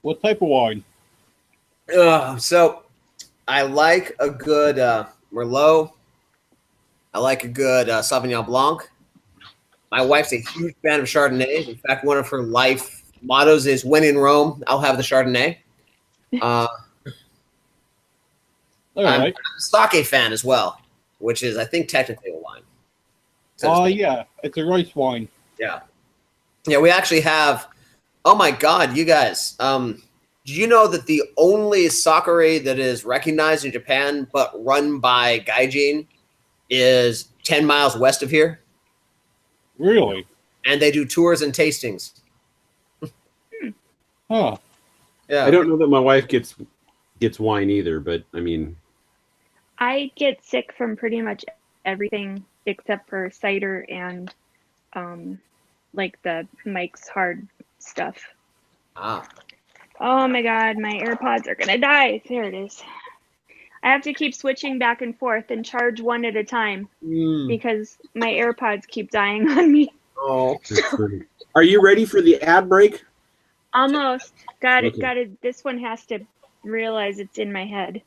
What type of wine? So I like a good Merlot. I like a good Sauvignon Blanc. My wife's a huge fan of Chardonnays. In fact, one of her life mottos is, when in Rome, I'll have the Chardonnay. I'm a sake fan as well, which is, I think, technically a wine. Oh, yeah. It's a rice wine. Yeah. Yeah, we actually have, oh my God, you guys. Do you know that the only sakura that is recognized in Japan but run by Gaijin is 10 miles west of here? Really? And they do tours and tastings. Huh. Yeah. I don't know that my wife gets wine either, but I mean, I get sick from pretty much everything except for cider and like the Mike's Hard stuff. Ah. Oh my God, my AirPods are gonna die. There it is. I have to keep switching back and forth and charge one at a time because my AirPods keep dying on me. Oh. Are you ready for the ad break? Almost. Got it. This one has to realize it's in my head.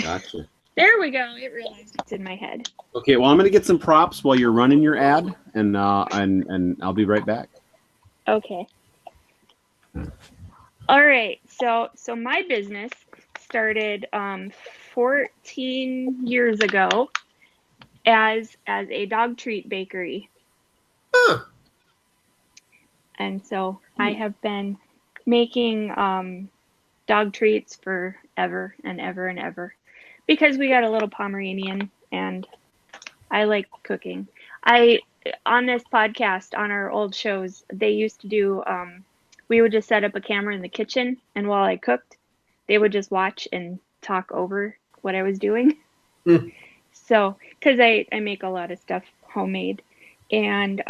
Gotcha. There we go. It realized it's in my head. Okay, well, I'm going to get some props while you're running your ad, and I'll be right back. Okay. All right. So my business started 14 years ago as a dog treat bakery. Huh. And so I have been making dog treats for ever and ever and ever because we got a little Pomeranian and I like cooking. On this podcast, on our old shows, they used to do, we would just set up a camera in the kitchen, and while I cooked, they would just watch and talk over what I was doing. So, because I make a lot of stuff homemade. And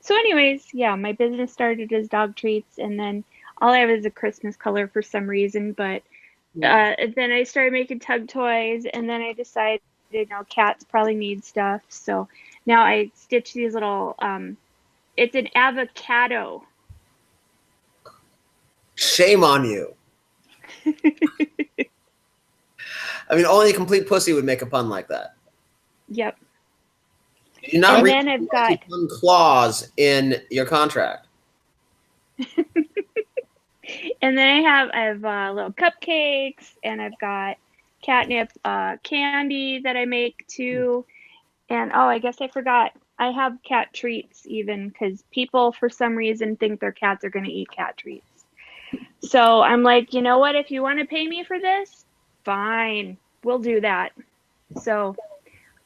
so anyways, yeah, my business started as dog treats, and then all I have is a Christmas color for some reason, but Then I started making tug toys, and then I decided, cats probably need stuff. So now I stitch these little, it's an avocado. Shame on you. I mean, only a complete pussy would make a pun like that. Yep. Did you not And read then I've got pun clause in your contract? And then I have little cupcakes, and I've got catnip candy that I make too. And I guess I forgot, I have cat treats even, because people for some reason think their cats are going to eat cat treats. So I'm like, you know what? If you want to pay me for this, fine, we'll do that. So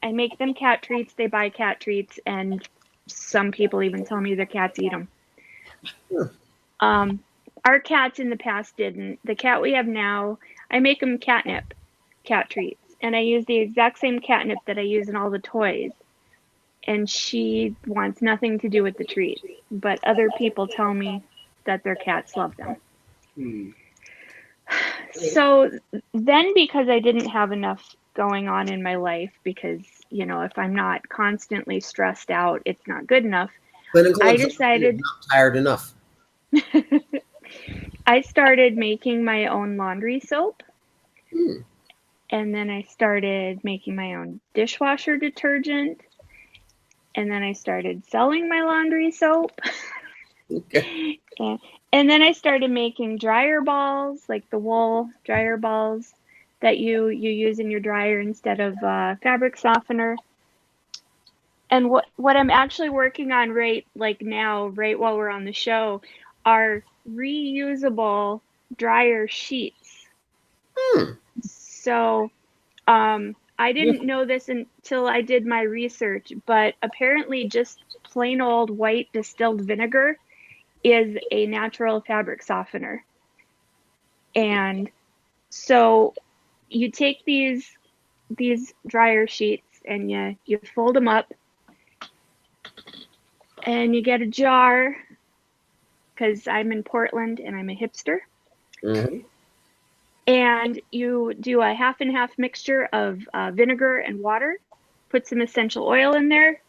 I make them cat treats. They buy cat treats, and some people even tell me their cats eat them. Our cats in the past didn't. The cat we have now, I make them catnip cat treats, and I use the exact same catnip that I use in all the toys. And she wants nothing to do with the treats, but other people tell me that their cats love them. So then, because I didn't have enough going on in my life, because, if I'm not constantly stressed out, it's not good enough. I decided not tired enough. I started making my own laundry soap. And then I started making my own dishwasher detergent. And then I started selling my laundry soap. Okay. And then I started making dryer balls, like the wool dryer balls that you use in your dryer instead of fabric softener. And what I'm actually working on right while we're on the show, are reusable dryer sheets. So I didn't know this until I did my research, but apparently just plain old white distilled vinegar is a natural fabric softener. And so you take these dryer sheets and you fold them up, and you get a jar, because I'm in Portland and I'm a hipster. And you do a half and half mixture of vinegar and water, put some essential oil in there,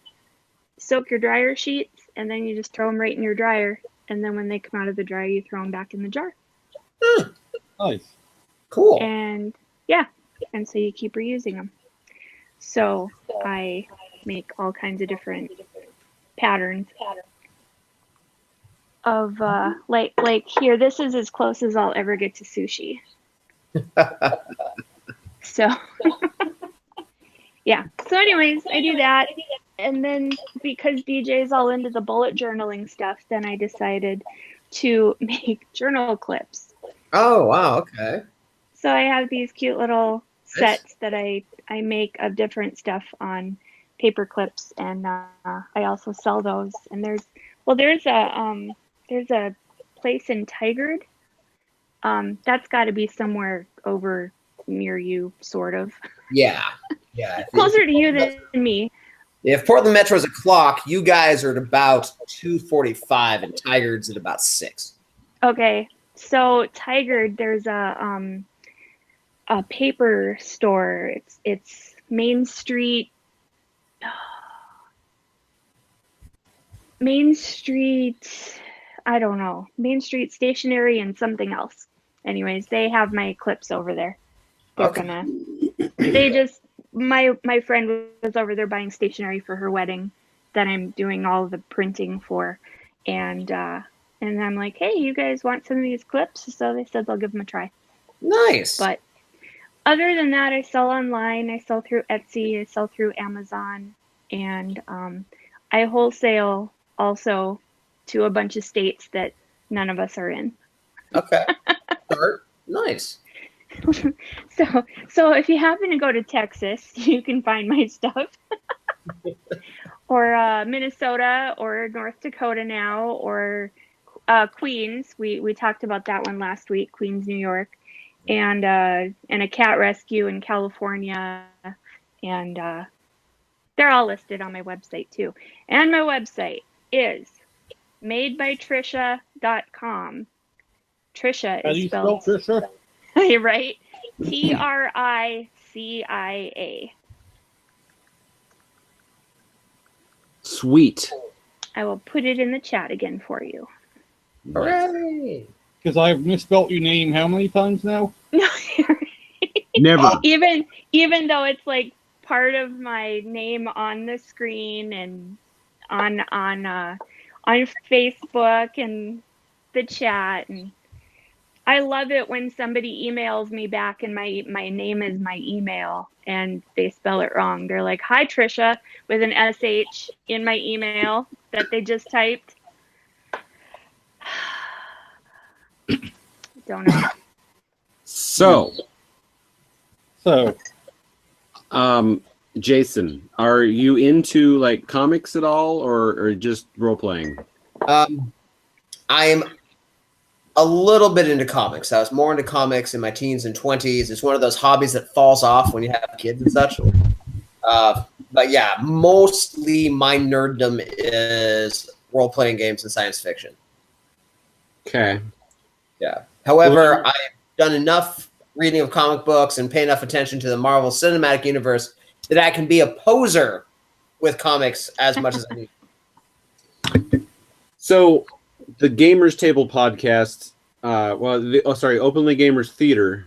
soak your dryer sheets, and then you just throw them right in your dryer. And then when they come out of the dryer, you throw them back in the jar. Nice. Cool. And and so you keep reusing them. So I make all kinds of different patterns of like here, this is as close as I'll ever get to sushi. So yeah. So anyways, I do that. And then because DJ's all into the bullet journaling stuff, then I decided to make journal clips. Oh, wow. Okay. So I have these cute little sets that I make of different stuff on paper clips, and I also sell those. And there's a place in Tigard. That's got to be somewhere over near you, sort of. Yeah. Closer to you than me. If Portland Metro is a clock, you guys are at about 2:45, and Tigard's at about 6. Okay, so Tigard, there's a paper store. It's Main Street. I don't know. Main Street Stationery and something else. Anyways, they have my clips over there. My friend was over there buying stationery for her wedding that I'm doing all the printing for. And I'm like, hey, you guys want some of these clips? So they said they'll give them a try. Nice. But other than that, I sell online. I sell through Etsy. I sell through Amazon. And I wholesale also to a bunch of states that none of us are in. Okay. Nice. So if you happen to go to Texas, you can find my stuff. Or Minnesota or North Dakota now, or Queens. We talked about that one last week, Queens, New York, and a cat rescue in California, and they're all listed on my website too. And my website is madebytricia.com. Tricia is spelled Tricia? right. Tricia. Sweet. I will put it in the chat again for you. Hooray! Because I've misspelt your name how many times now? Never. Even though it's like part of my name on the screen and on Facebook and the chat, and I love it when somebody emails me back and my name is my email and they spell it wrong. They're like, "Hi Tricia," with an SH in my email that they just typed. Don't know. So, Jason, are you into like comics at all, or just role playing? I am a little bit into comics. I was more into comics in my teens and 20s. It's one of those hobbies that falls off when you have kids and such. But yeah, mostly my nerddom is role playing games and science fiction. Okay. Yeah. However, I've done enough reading of comic books and pay enough attention to the Marvel Cinematic Universe that I can be a poser with comics as much as I need. So, the Gamers Table podcast, Openly Gamers Theater.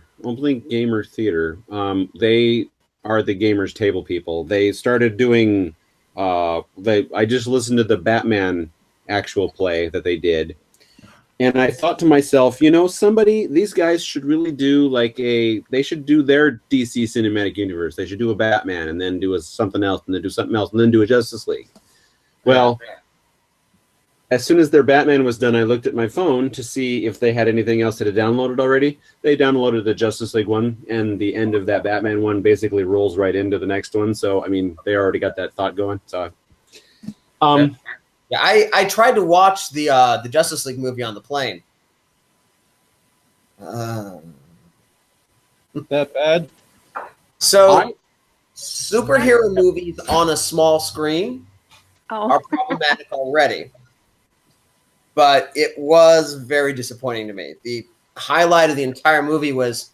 They are the Gamers Table people. They started doing. I just listened to the Batman actual play that they did. And I thought to myself, these guys should really do they should do their DC Cinematic Universe. They should do a Batman and then do something else and then do something else and then do a Justice League. Well, as soon as their Batman was done, I looked at my phone to see if they had anything else that had downloaded already. They downloaded the Justice League one, and the end of that Batman one basically rolls right into the next one. So, I mean, they already got that thought going. So, yeah, I tried to watch the Justice League movie on the plane. That bad? So, superhero movies on a small screen are problematic already. But it was very disappointing to me. The highlight of the entire movie was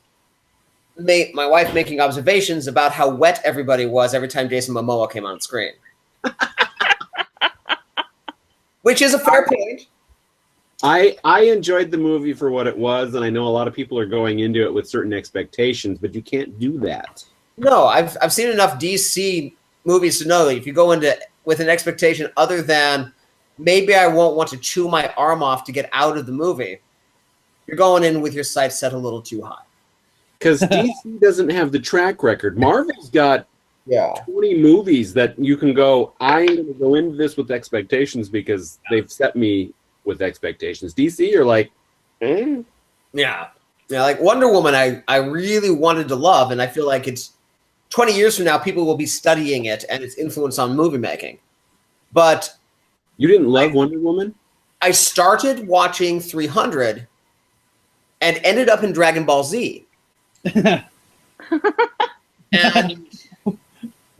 my wife making observations about how wet everybody was every time Jason Momoa came on screen. Which is a fair point. I enjoyed the movie for what it was, and I know a lot of people are going into it with certain expectations, but you can't do that. No, I've seen enough DC movies to know that if you go into with an expectation other than maybe I won't want to chew my arm off to get out of the movie, you're going in with your sights set a little too high. Because DC doesn't have the track record. Marvel's got 20 movies that you can go, I'm going to go into this with expectations because they've set me with expectations. DC are like, eh? Yeah, like Wonder Woman, I really wanted to love, and I feel like it's 20 years from now, people will be studying it and its influence on movie making. But you didn't love Wonder Woman? I started watching 300 and ended up in Dragon Ball Z. And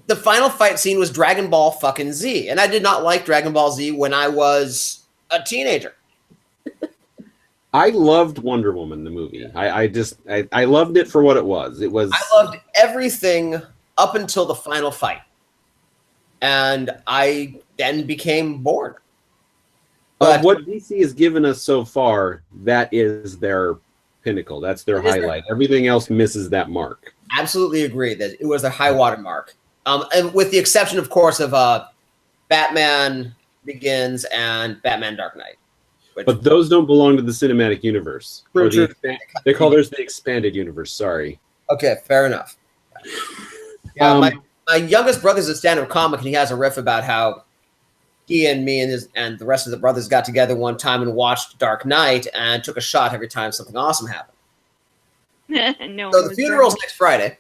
the final fight scene was Dragon Ball fucking Z. And I did not like Dragon Ball Z when I was a teenager. I loved Wonder Woman, the movie. I loved it for what it was. I loved everything up until the final fight. And I then became bored. But what DC has given us so far, that is their pinnacle. That's their highlight. Everything else misses that mark. Absolutely agree that it was their high water mark. And with the exception, of course, of Batman Begins and Batman Dark Knight. But those don't belong to the cinematic universe. They call theirs the expanded universe. Sorry. Okay, fair enough. Yeah, my youngest brother's a stand-up comic, and he has a riff about how he and me and the rest of the brothers got together one time and watched Dark Knight and took a shot every time something awesome happened. So the funeral's next Friday.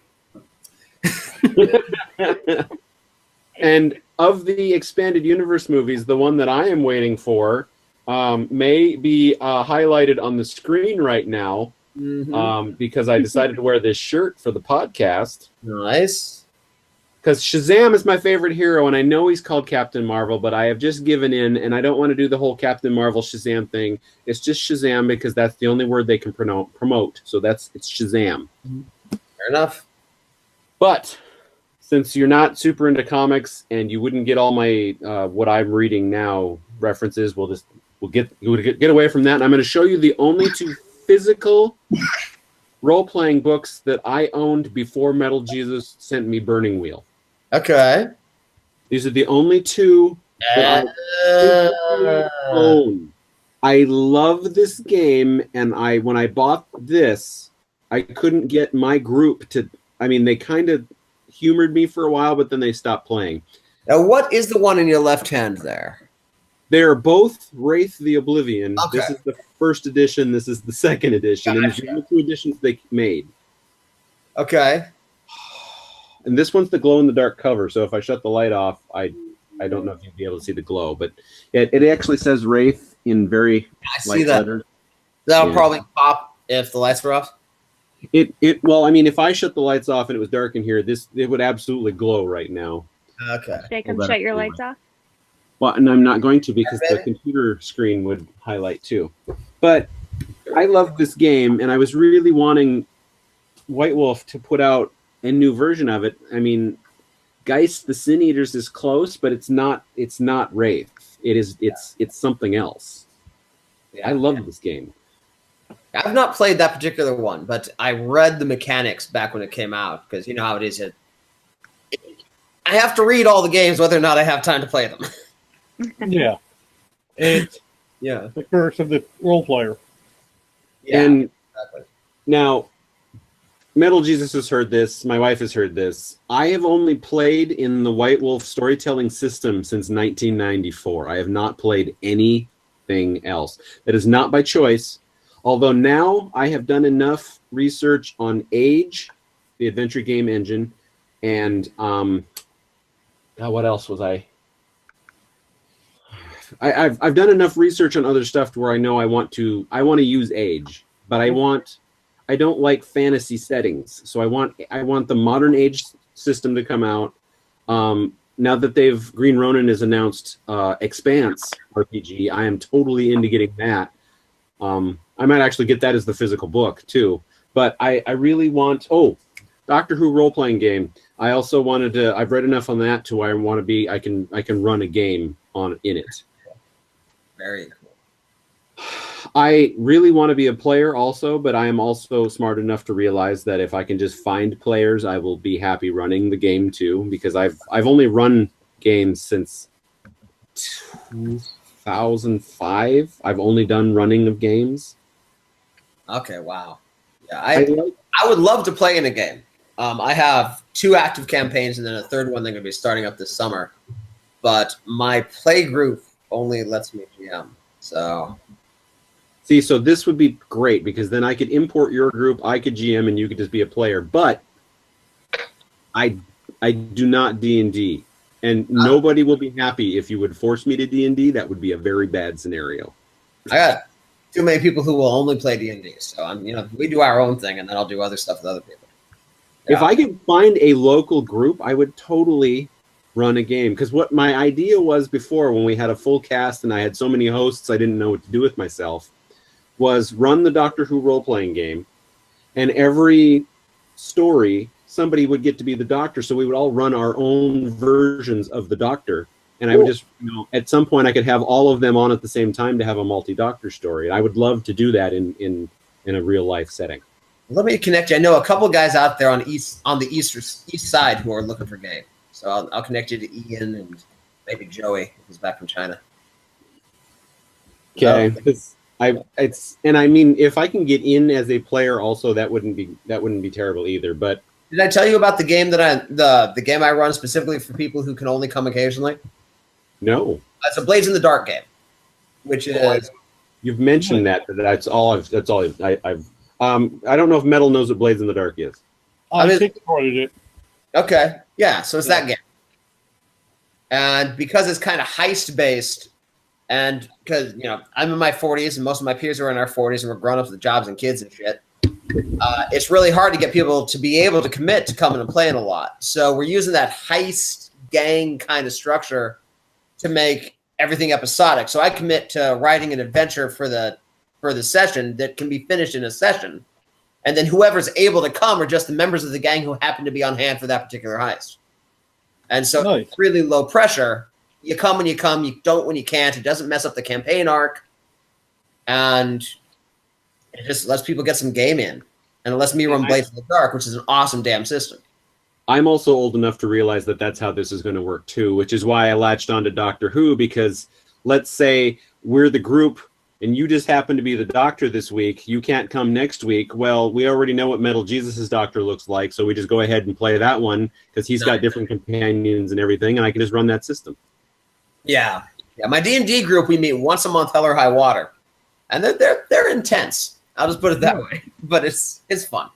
And of the expanded universe movies, the one that I am waiting for may be highlighted on the screen right now because I decided to wear this shirt for the podcast. Nice. Because Shazam is my favorite hero, and I know he's called Captain Marvel, but I have just given in, and I don't want to do the whole Captain Marvel Shazam thing. It's just Shazam because that's the only word they can promote. So it's Shazam. Fair enough. But since you're not super into comics and you wouldn't get all my what I'm reading now references, we'll get away from that. And I'm going to show you the only two physical role-playing books that I owned before Metal Jesus sent me Burning Wheel. Okay. These are the only two that I own. I love this game, and when I bought this, I couldn't get my group to. I mean, they kind of humored me for a while, but then they stopped playing. Now, what is the one in your left hand there? They're both Wraith the Oblivion. Okay. This is the first edition. This is the second edition. Gotcha. And these are the two editions they made. Okay. And this one's the glow-in-the-dark cover, so if I shut the light off, I don't know if you'd be able to see the glow, but it actually says Wraith in very light letters. That'll probably pop if the lights were off. Well, I mean, if I shut the lights off and it was dark in here, it would absolutely glow right now. Okay. Should I come shut your lights off? Well, and I'm not going to because the computer screen would highlight too. But I love this game, and I was really wanting White Wolf to put out a new version of it. I mean, Geist the Sin Eaters is close, but it's not Wraith. It's something else. I love this game. I've not played that particular one, but I read the mechanics back when it came out, because you know how it is. I have to read all the games whether or not I have time to play them. Yeah. It's the curse of the role player. Yeah, and exactly. Now, Metal Jesus has heard this. My wife has heard this. I have only played in the White Wolf storytelling system since 1994. I have not played anything else. That is not by choice. Although now I have done enough research on Age, the adventure game engine, and what else was I've done enough research on other stuff to where I know I want to use Age, but I don't like fantasy settings, so I want the modern Age system to come out. Now that Green Ronin has announced Expanse RPG, I am totally into getting that. I might actually get that as the physical book too. But I really want Doctor Who role playing game. I also wanted to. I've read enough on that to where I want to be. I can run a game in it. Very cool. I really want to be a player also, but I am also smart enough to realize that if I can just find players, I will be happy running the game too, because I've only run games since 2005. I've only done running of games. Okay, wow. Yeah, I would love to play in a game. I have 2 active campaigns and then a third one they're going to be starting up this summer. But my play group only lets me GM. So this would be great because then I could import your group, I could GM, and you could just be a player. But I do not D&D, and nobody will be happy if you would force me to D&D. That would be a very bad scenario. I got too many people who will only play D&D, so we do our own thing, and then I'll do other stuff with other people. Yeah. If I could find a local group, I would totally run a game. Because what my idea was before, when we had a full cast and I had so many hosts I didn't know what to do with myself, was run the Doctor Who role-playing game, and every story, somebody would get to be the Doctor, so we would all run our own versions of the Doctor. And I would just, at some point, I could have all of them on at the same time to have a multi-Doctor story. And I would love to do that in a real-life setting. Let me connect you. I know a couple guys out there on the east side who are looking for game. So I'll connect you to Ian and maybe Joey, who's back from China. Okay. And I mean, if I can get in as a player, also that wouldn't be terrible either. But did I tell you about the game the game I run specifically for people who can only come occasionally? No. It's a Blades in the Dark game, which is. You've mentioned that, but that's all I've. I don't know if Metal knows what Blades in the Dark is. I kickstarted it. Okay, yeah, so it's that game, and because it's kind of heist based. And because, I'm in my 40s and most of my peers are in our 40s and we're grown ups with jobs and kids and shit, it's really hard to get people to be able to commit to coming and playing a lot. So we're using that heist gang kind of structure to make everything episodic. So I commit to writing an adventure for the session that can be finished in a session. And then whoever's able to come are just the members of the gang who happen to be on hand for that particular heist. And so Nice. it's really low pressure. You come when you come, you don't when you can't. It doesn't mess up the campaign arc. And it just lets people get some game in. And it lets me run Blades in the Dark, which is an awesome damn system. I'm also old enough to realize that that's how this is going to work too, which is why I latched onto Doctor Who, because let's say we're the group and you just happen to be the doctor this week. You can't come next week. Well, we already know what Metal Jesus' doctor looks like, so we just go ahead and play that one because he's got different companions and everything, and I can just run that system. Yeah. My D&D group, we meet once a month, hell or high water. And they're intense. I'll just put it that way. But it's fun.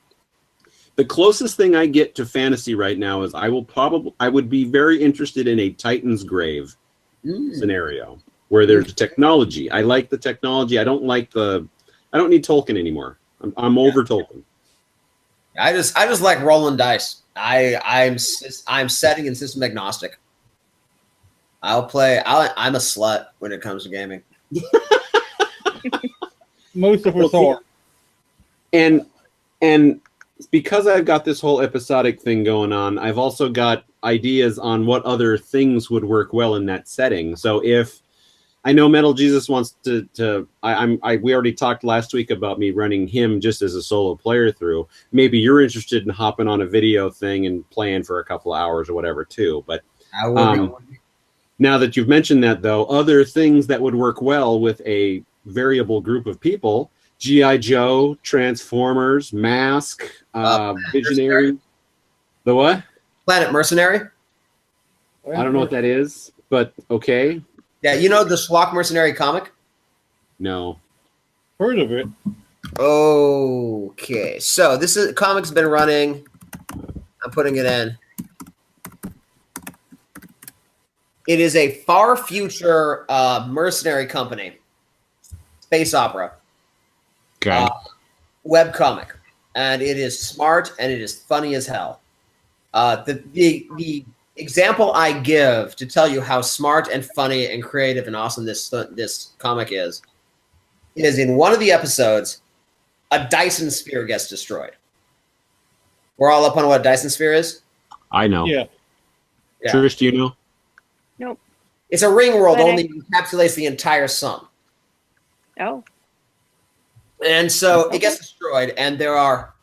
The closest thing I get to fantasy right now is I would be very interested in a Titan's Grave scenario where there's technology. I like the technology. I don't need Tolkien anymore. I'm over Tolkien. I just like rolling dice. I'm setting and system agnostic. I'm a slut when it comes to gaming. Most of us are. And because I've got this whole episodic thing going on, I've also got ideas on what other things would work well in that setting. So if I know Metal Jesus wants we already talked last week about me running him just as a solo player through. Maybe you're interested in hopping on a video thing and playing for a couple of hours or whatever too. But now that you've mentioned that, though, other things that would work well with a variable group of people: G.I. Joe, Transformers, Mask, Visionary. The what? Planet Mercenary. I don't know what that is, but okay. Yeah, you know the Schlock Mercenary comic? No. Heard of it. Okay, so this comic's been running. I'm putting it in. It is a far future mercenary company, space opera, web comic, and it is smart and it is funny as hell. The example I give to tell you how smart and funny and creative and awesome this comic is in one of the episodes, a Dyson sphere gets destroyed. We're all up on what a Dyson sphere is? I know. Yeah. Trish, do you know? Nope. It's a ring world, only encapsulates the entire sun. Oh. And so it gets destroyed, and there are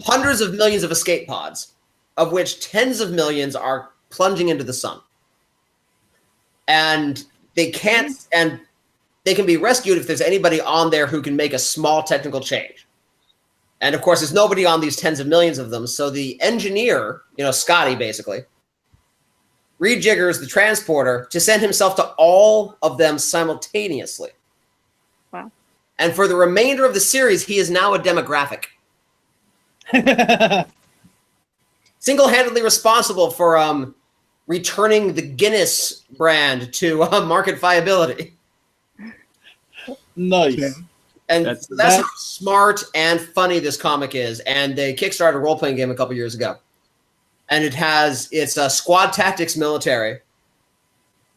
hundreds of millions of escape pods, of which tens of millions are plunging into the sun. And they can be rescued if there's anybody on there who can make a small technical change. And of course, there's nobody on these tens of millions of them. So the engineer, Scotty basically, rejiggers the transporter to send himself to all of them simultaneously. Wow. And for the remainder of the series, he is now a demographic. Single-handedly responsible for returning the Guinness brand to market viability. Nice. And that's how smart and funny this comic is. And they kickstarted a role-playing game a couple years ago. And it's a squad tactics military.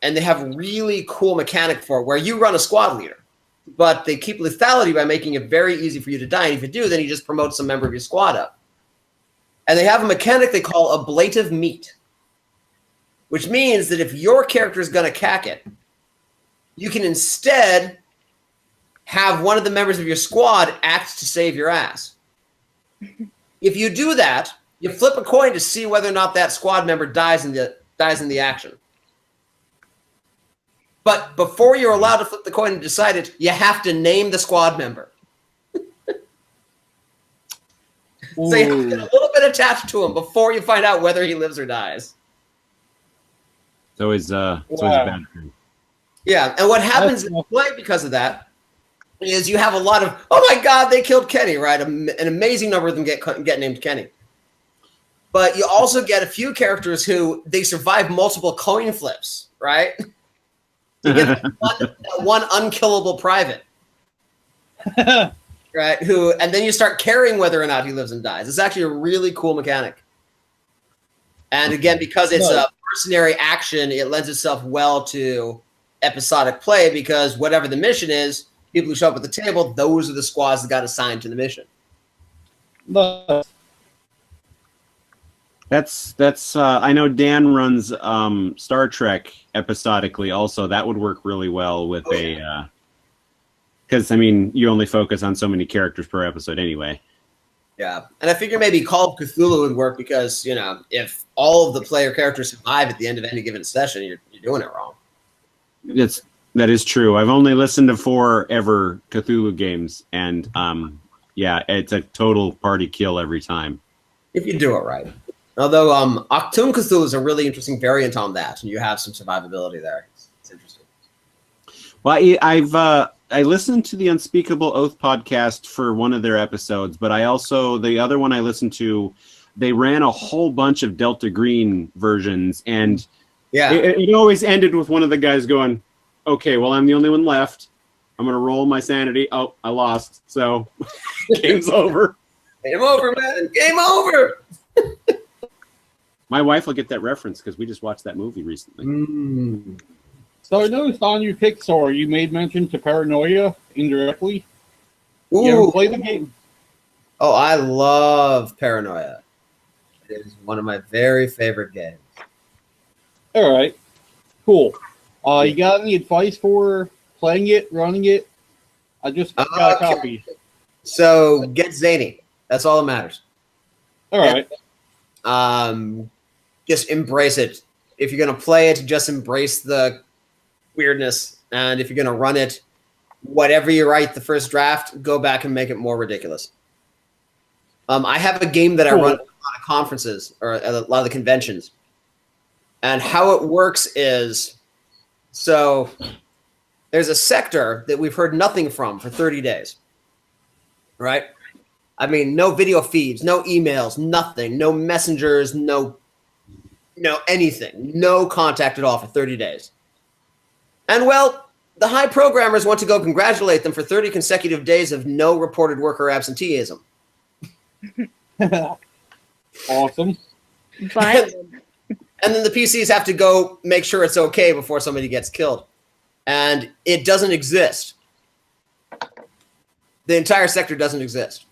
And they have a really cool mechanic for it where you run a squad leader. But they keep lethality by making it very easy for you to die. And if you do, then you just promote some member of your squad up. And they have a mechanic they call ablative meat, which means that if your character is going to cack it, you can instead have one of the members of your squad act to save your ass. If you do that, you flip a coin to see whether or not that squad member dies in the action. But before you're allowed to flip the coin and decide it, you have to name the squad member. So you have to get a little bit attached to him before you find out whether he lives or dies. It's always a bad thing. Yeah, and what happens in play because of that is you have a lot of, oh my God, they killed Kenny, right? An amazing number of them get named Kenny. But you also get a few characters who they survive multiple coin flips, right? You get one unkillable private. Right? And then you start caring whether or not he lives and dies. It's actually a really cool mechanic. And again, because it's a mercenary action, it lends itself well to episodic play because whatever the mission is, people who show up at the table, those are the squads that got assigned to the mission. That's I know Dan runs Star Trek episodically also. That would work really well with because I mean you only focus on so many characters per episode anyway. Yeah, and I figure maybe Call of Cthulhu would work because, if all of the player characters survive at the end of any given session, you're doing it wrong. That is true. I've only listened to 4 ever Cthulhu games, and yeah, it's a total party kill every time. If you do it right. Although Octoon Cthulhu is a really interesting variant on that, and you have some survivability there. It's interesting. Well, I listened to the Unspeakable Oath podcast for one of their episodes, but the other one I listened to, they ran a whole bunch of Delta Green versions, and it always ended with one of the guys going, "Okay, well, I'm the only one left. I'm going to roll my sanity. Oh, I lost. So game's over." Game over, man. Game over. My wife will get that reference because we just watched that movie recently. So I noticed on your Pixar you made mention to Paranoia indirectly. Ooh. You ever play the game? Oh, I love Paranoia. It is one of my very favorite games. All right. Cool. You got any advice for playing it, running it? I just got a copy. So get zany. That's all that matters. All right. Just embrace it. If you're going to play it, just embrace the weirdness. And if you're going to run it, whatever you write the first draft, go back and make it more ridiculous. I have a game that I run at a lot of conferences or at a lot of the conventions. And how it works is, so there's a sector that we've heard nothing from for 30 days. Right? I mean, no video feeds, no emails, nothing, no messengers, no anything, no contact at all for 30 days. And well, the high programmers want to go congratulate them for 30 consecutive days of no reported worker absenteeism. Awesome. But and then the PCs have to go make sure it's okay before somebody gets killed. And it doesn't exist. The entire sector doesn't exist.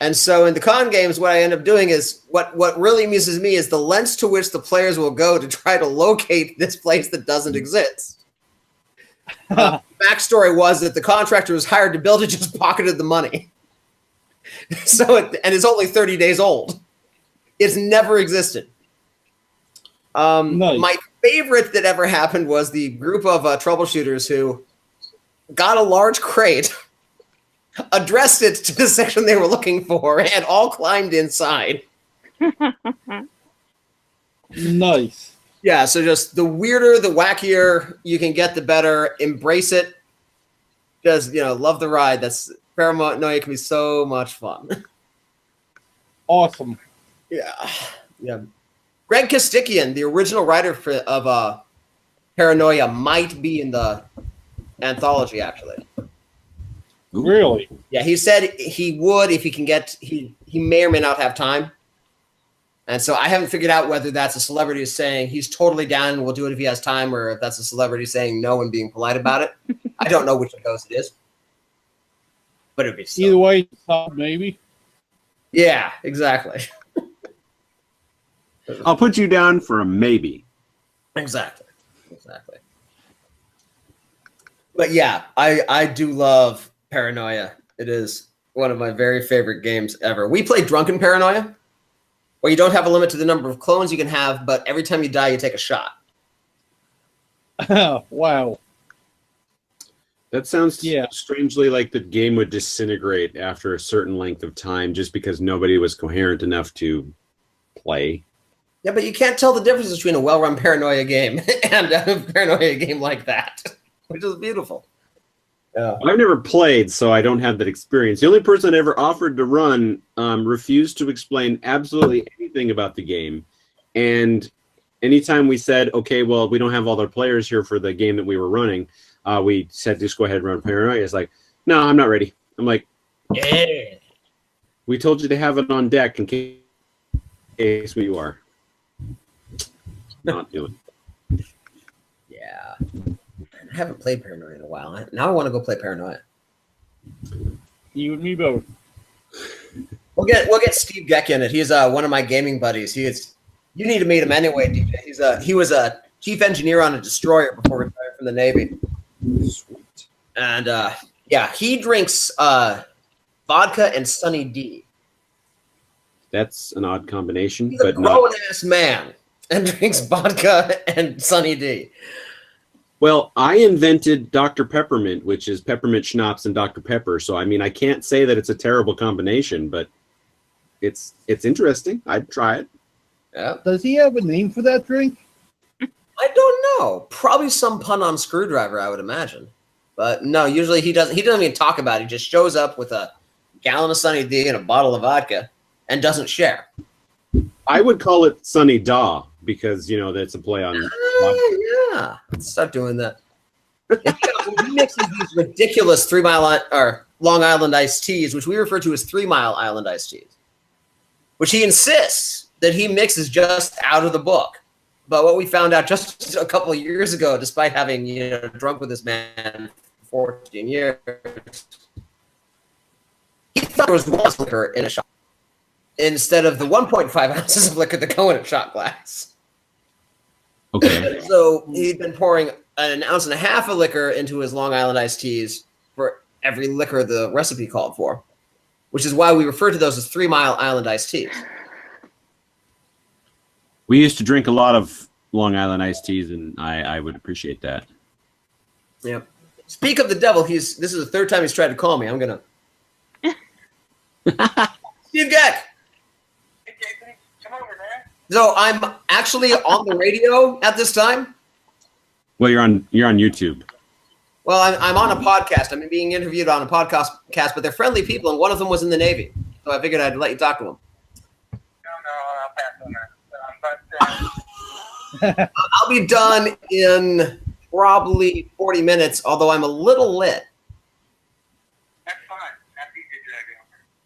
And so in the con games, what I end up doing is what really amuses me is the lengths to which the players will go to try to locate this place that doesn't exist. Backstory was that the contractor was hired to build it, just pocketed the money. And it's only 30 days old. It's never existed. Nice. My favorite that ever happened was the group of troubleshooters who got a large crate, addressed it to the section they were looking for, and all climbed inside. Nice. Yeah, so just the weirder, the wackier you can get, the better. Embrace it. Just, love the ride. That's Paranoia can be so much fun. Awesome. Yeah. Greg Kostikian, the original writer of Paranoia, might be in the anthology, actually. Really? Yeah, he said he would if he can get. He may or may not have time, and so I haven't figured out whether that's a celebrity saying he's totally down and will do it if he has time, or if that's a celebrity saying no and being polite about it. I don't know which of those it is, but it'd be so. Either way, maybe. Yeah, exactly. I'll put you down for a maybe. Exactly. But yeah, I do love Paranoia. It is one of my very favorite games ever. We played Drunken Paranoia, where you don't have a limit to the number of clones you can have, but every time you die, you take a shot. Wow. That sounds strangely like the game would disintegrate after a certain length of time just because nobody was coherent enough to play. Yeah, but you can't tell the difference between a well-run Paranoia game and a Paranoia game like that, which is beautiful. Yeah. I've never played, so I don't have that experience. The only person that ever offered to run refused to explain absolutely anything about the game. And anytime we said, okay, well, we don't have all our players here for the game that we were running, we said, just go ahead and run Paranoia. It's like, no, I'm not ready. I'm like, yeah. We told you to have it on deck in case you are. Not doing. Yeah. I haven't played Paranoia in a while. Now I want to go play Paranoia. You and me both. We'll get Steve Geck in it. He's one of my gaming buddies. You need to meet him anyway, DJ. He was a chief engineer on a destroyer before retiring from the Navy. Sweet. And he drinks vodka and Sunny D. That's an odd combination. He's a grown-ass man and drinks vodka and Sunny D. Well, I invented Dr. Peppermint, which is peppermint schnapps and Dr. Pepper. So, I mean, I can't say that it's a terrible combination, but it's interesting. I'd try it. Yeah. Does he have a name for that drink? I don't know. Probably some pun on screwdriver, I would imagine. But no, usually he doesn't even talk about it. He just shows up with a gallon of Sunny D and a bottle of vodka and doesn't share. I would call it Sunny Daw because, that's a play on yeah. Let's start doing that. He mixes these ridiculous 3 Mile or Long Island iced teas, which we refer to as 3 Mile Island iced teas, which he insists that he mixes just out of the book. But what we found out just a couple of years ago, despite having drunk with this man for 14 years, he thought there was one liquor in a shot instead of the 1.5 ounces of liquor that go in a shot glass. Okay. So he'd been pouring 1.5 ounces of liquor into his Long Island iced teas for every liquor the recipe called for, which is why we refer to those as 3 Mile Island iced teas. We used to drink a lot of Long Island iced teas, and I would appreciate that. Yeah. Speak of the devil, this is the third time he's tried to call me. I'm gonna. Steve Geck. Hey, Jason, come over, man. So I'm actually on the radio at this time. Well, you're on YouTube. Well, I'm on a podcast. I'm being interviewed on a podcast, but they're friendly people, and one of them was in the Navy, so I figured I'd let you talk to them. No, I'll pass on that. I'll be done in probably 40 minutes, although I'm a little lit. That's fine. Happy to drag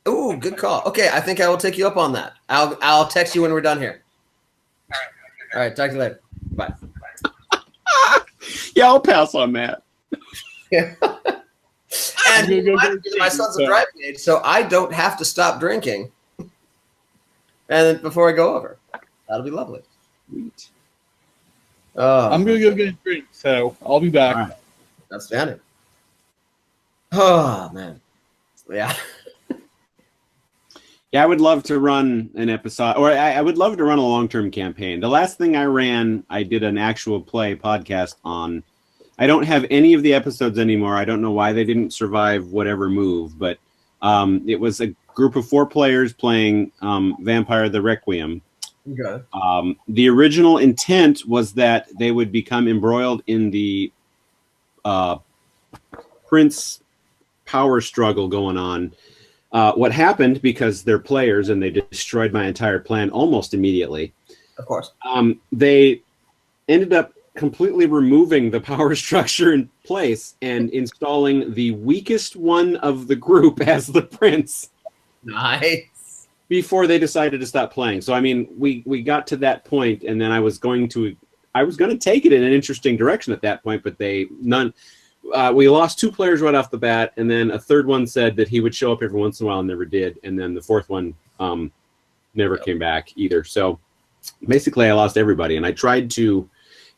Ooh, good call. Okay, I think I will take you up on that. I'll text you when we're done here. All right, talk to you later. Bye. Yeah, I'll pass on that. Yeah. And my son's a driving age, so I don't have to stop drinking. And before I go over, that'll be lovely. Sweet. I'm gonna go get a drink, so I'll be back. Right. Outstanding. Oh man, yeah. Yeah, I would love to run an episode, or I would love to run a long-term campaign. The last thing I ran, I did an actual play podcast on. I don't have any of the episodes anymore. I don't know why they didn't survive whatever move, but it was a group of 4 players playing Vampire the Requiem. Okay. The original intent was that they would become embroiled in the Prince power struggle going on. What happened, because they're players and they destroyed my entire plan almost immediately. Of course. They ended up completely removing the power structure in place and installing the weakest one of the group as the prince. Nice. Before they decided to stop playing. So I mean, we got to that point, and then I was going to take it in an interesting direction at that point, but we lost 2 players right off the bat, and then a third one said that he would show up every once in a while and never did, and then the fourth one never came back either. So basically I lost everybody, and I tried to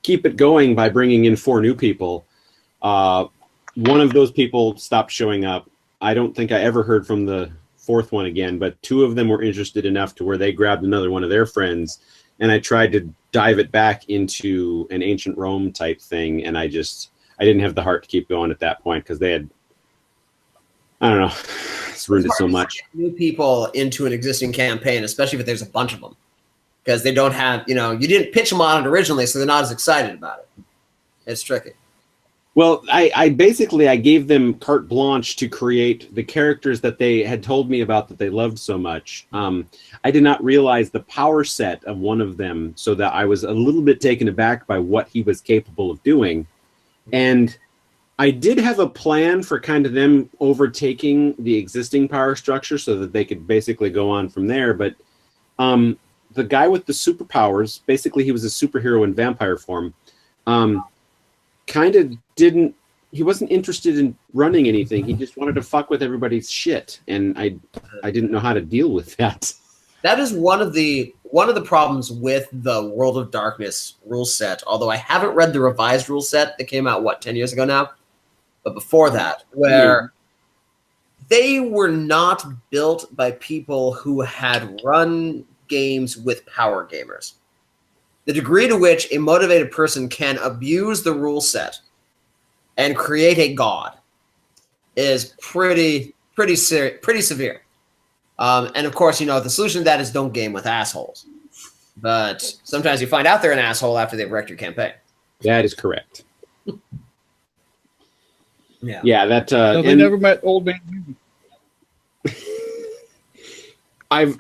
keep it going by bringing in 4 new people. One of those people stopped showing up. I don't think I ever heard from the 4th one again, but 2 of them were interested enough to where they grabbed another one of their friends, and I tried to dive it back into an ancient Rome type thing, and I didn't have the heart to keep going at that point because they had, I don't know, it's ruined it so much. New people into an existing campaign, especially if there's a bunch of them, because they don't have, you didn't pitch them on it originally, so they're not as excited about it. It's tricky. Well, I basically gave them carte blanche to create the characters that they had told me about that they loved so much. I did not realize the power set of one of them, so that I was a little bit taken aback by what he was capable of doing. And I did have a plan for kind of them overtaking the existing power structure so that they could basically go on from there. But the guy with the superpowers, basically he was a superhero in vampire form, kind of didn't wasn't interested in running anything. He just wanted to fuck with everybody's shit, and I didn't know how to deal with that. That is one of the problems with the World of Darkness rule set. Although I haven't read the revised rule set that came out 10 years ago now, but before that, where they were not built by people who had run games with power gamers. The degree to which a motivated person can abuse the rule set and create a god is pretty severe. And of course, the solution to that is don't game with assholes. But sometimes you find out they're an asshole after they've wrecked your campaign. That is correct. Yeah. Yeah, that So they never met Old Man. I've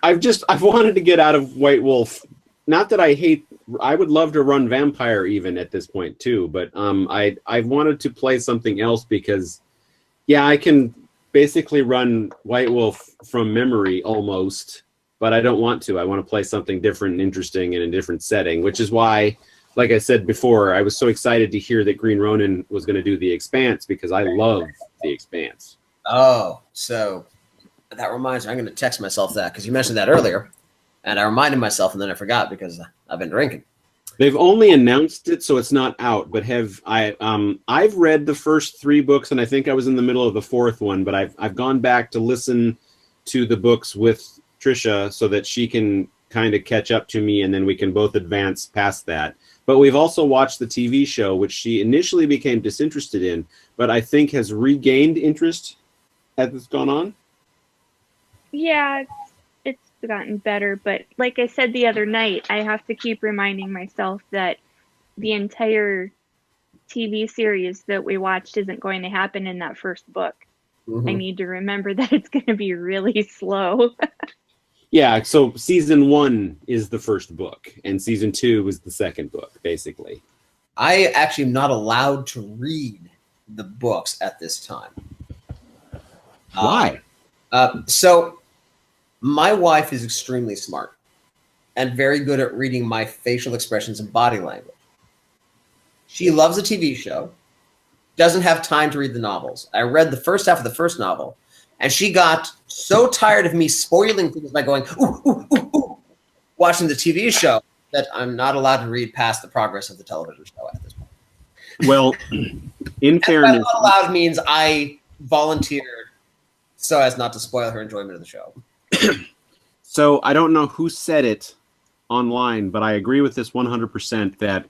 wanted to get out of White Wolf. Not that I would love to run Vampire even at this point too, but I've wanted to play something else because I can basically run White Wolf from memory almost, but I don't want to. I want to play something different and interesting in a different setting, which is why, like I said before, I was so excited to hear that Green Ronin was going to do The Expanse because I love The Expanse. Oh, so that reminds me, I'm going to text myself that because you mentioned that earlier, and I reminded myself and then I forgot because I've been drinking. They've only announced it, so it's not out. But I've read the first 3 books, and I think I was in the middle of the 4th one. But I've gone back to listen to the books with Tricia so that she can kind of catch up to me, and then we can both advance past that. But we've also watched the TV show, which she initially became disinterested in, but I think has regained interest as it's gone on. Yeah, it's gotten better, but like I said the other night, I have to keep reminding myself that the entire TV series that we watched isn't going to happen in that first book. I need to remember that it's going to be really slow. Yeah, so season 1 is the first book, and season 2 is the second book, basically. I actually am not allowed to read the books at this time. Why? So my wife is extremely smart and very good at reading my facial expressions and body language. She loves a TV show, doesn't have time to read the novels. I read the first half of the first novel, and she got so tired of me spoiling things by going, ooh, ooh, ooh, ooh, watching the TV show, that I'm not allowed to read past the progress of the television show at this point. Well, in fairness... Not allowed means I volunteered so as not to spoil her enjoyment of the show. So I don't know who said it online, but I agree with this 100% that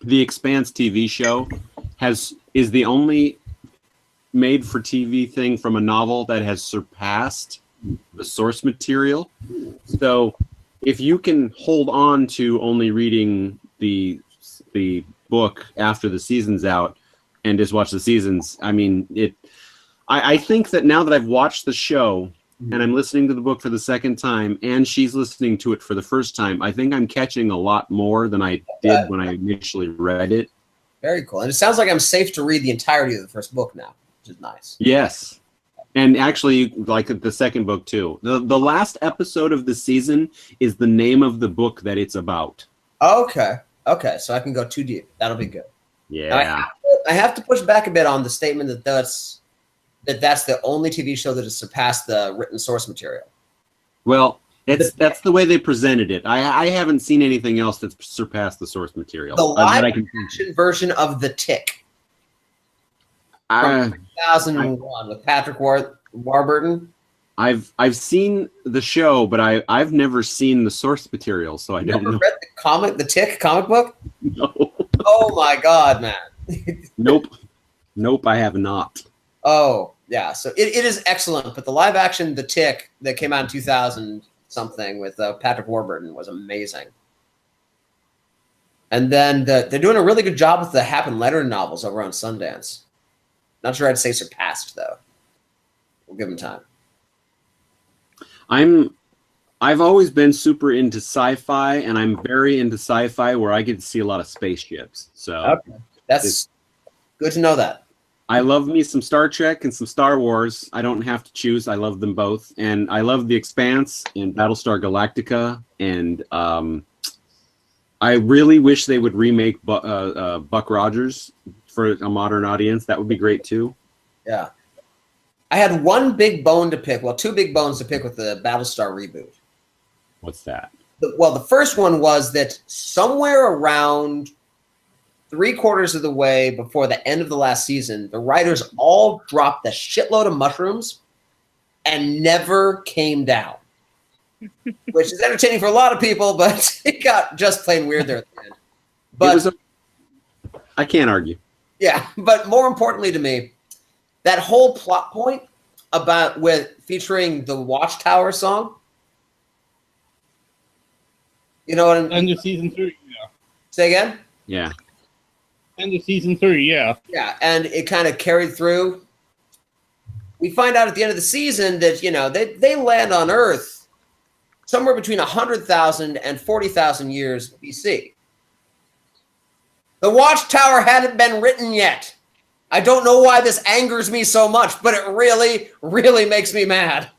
the Expanse TV show is the only made-for-TV thing from a novel that has surpassed the source material. So if you can hold on to only reading the book after the season's out and just watch the seasons, I mean, I think that now that I've watched the show and I'm listening to the book for the second time and she's listening to it for the first time, I think I'm catching a lot more than I did when I initially read it. Very cool. And it sounds like I'm safe to read the entirety of the first book now, which is nice. Yes. And actually, like the second book, too. The last episode of the season is the name of the book that it's about. Okay. Okay. So I can go too deep. That'll be good. Yeah. I have to push back a bit on the statement that that's the only TV show that has surpassed the written source material. Well, that's the way they presented it. I haven't seen anything else that's surpassed the source material. The live action version of The Tick from 2001 with Patrick Warburton. I've seen the show, but I've never seen the source material, so I don't know. Never read the Tick comic book? No. Oh my God, man. Nope, I have not. Oh, yeah. So it is excellent, but the live action The Tick that came out in 2000 something with Patrick Warburton was amazing. And then they're doing a really good job with the Happen Letter novels over on Sundance. Not sure I'd say surpassed, though. We'll give them time. I've always been super into sci-fi, and I'm very into sci-fi where I get to see a lot of spaceships. So okay. That's good to know that. I love me some Star Trek and some Star Wars. I don't have to choose. I love them both. And I love The Expanse and Battlestar Galactica. And I really wish they would remake Buck Rogers for a modern audience, that would be great too. Yeah. I had one big bone to pick. Well, two big bones to pick with the Battlestar reboot. What's that? The first one was that somewhere around 3/4 of the way before the end of the last season, the writers all dropped a shitload of mushrooms and never came down, which is entertaining for a lot of people, but it got just plain weird there at the end. But I can't argue. Yeah, but more importantly to me, that whole plot point about featuring the Watchtower song. You know what I mean? End of season 3, yeah. Say again? Yeah. End of season 3, yeah. Yeah, and it kind of carried through. We find out at the end of the season that, they land on Earth somewhere between 100,000 and 40,000 years BC. The Watchtower hadn't been written yet. I don't know why this angers me so much, but it really, really makes me mad.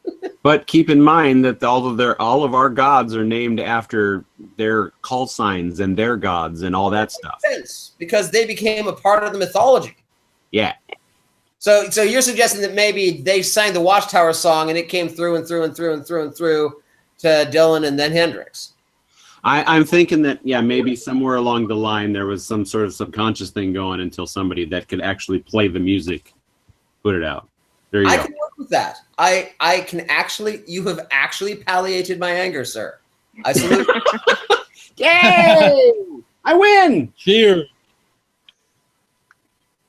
But keep in mind that all of our gods are named after their call signs and their gods and all that stuff. Sense, because they became a part of the mythology. Yeah. So you're suggesting that maybe they sang the Watchtower song and it came through and through and through and through and through to Dylan and then Hendrix. I'm thinking that, maybe somewhere along the line there was some sort of subconscious thing going until somebody that could actually play the music put it out. There you go. I can work with that. I can actually, you have actually palliated my anger, sir. I salute you. Yay! I win! Cheers.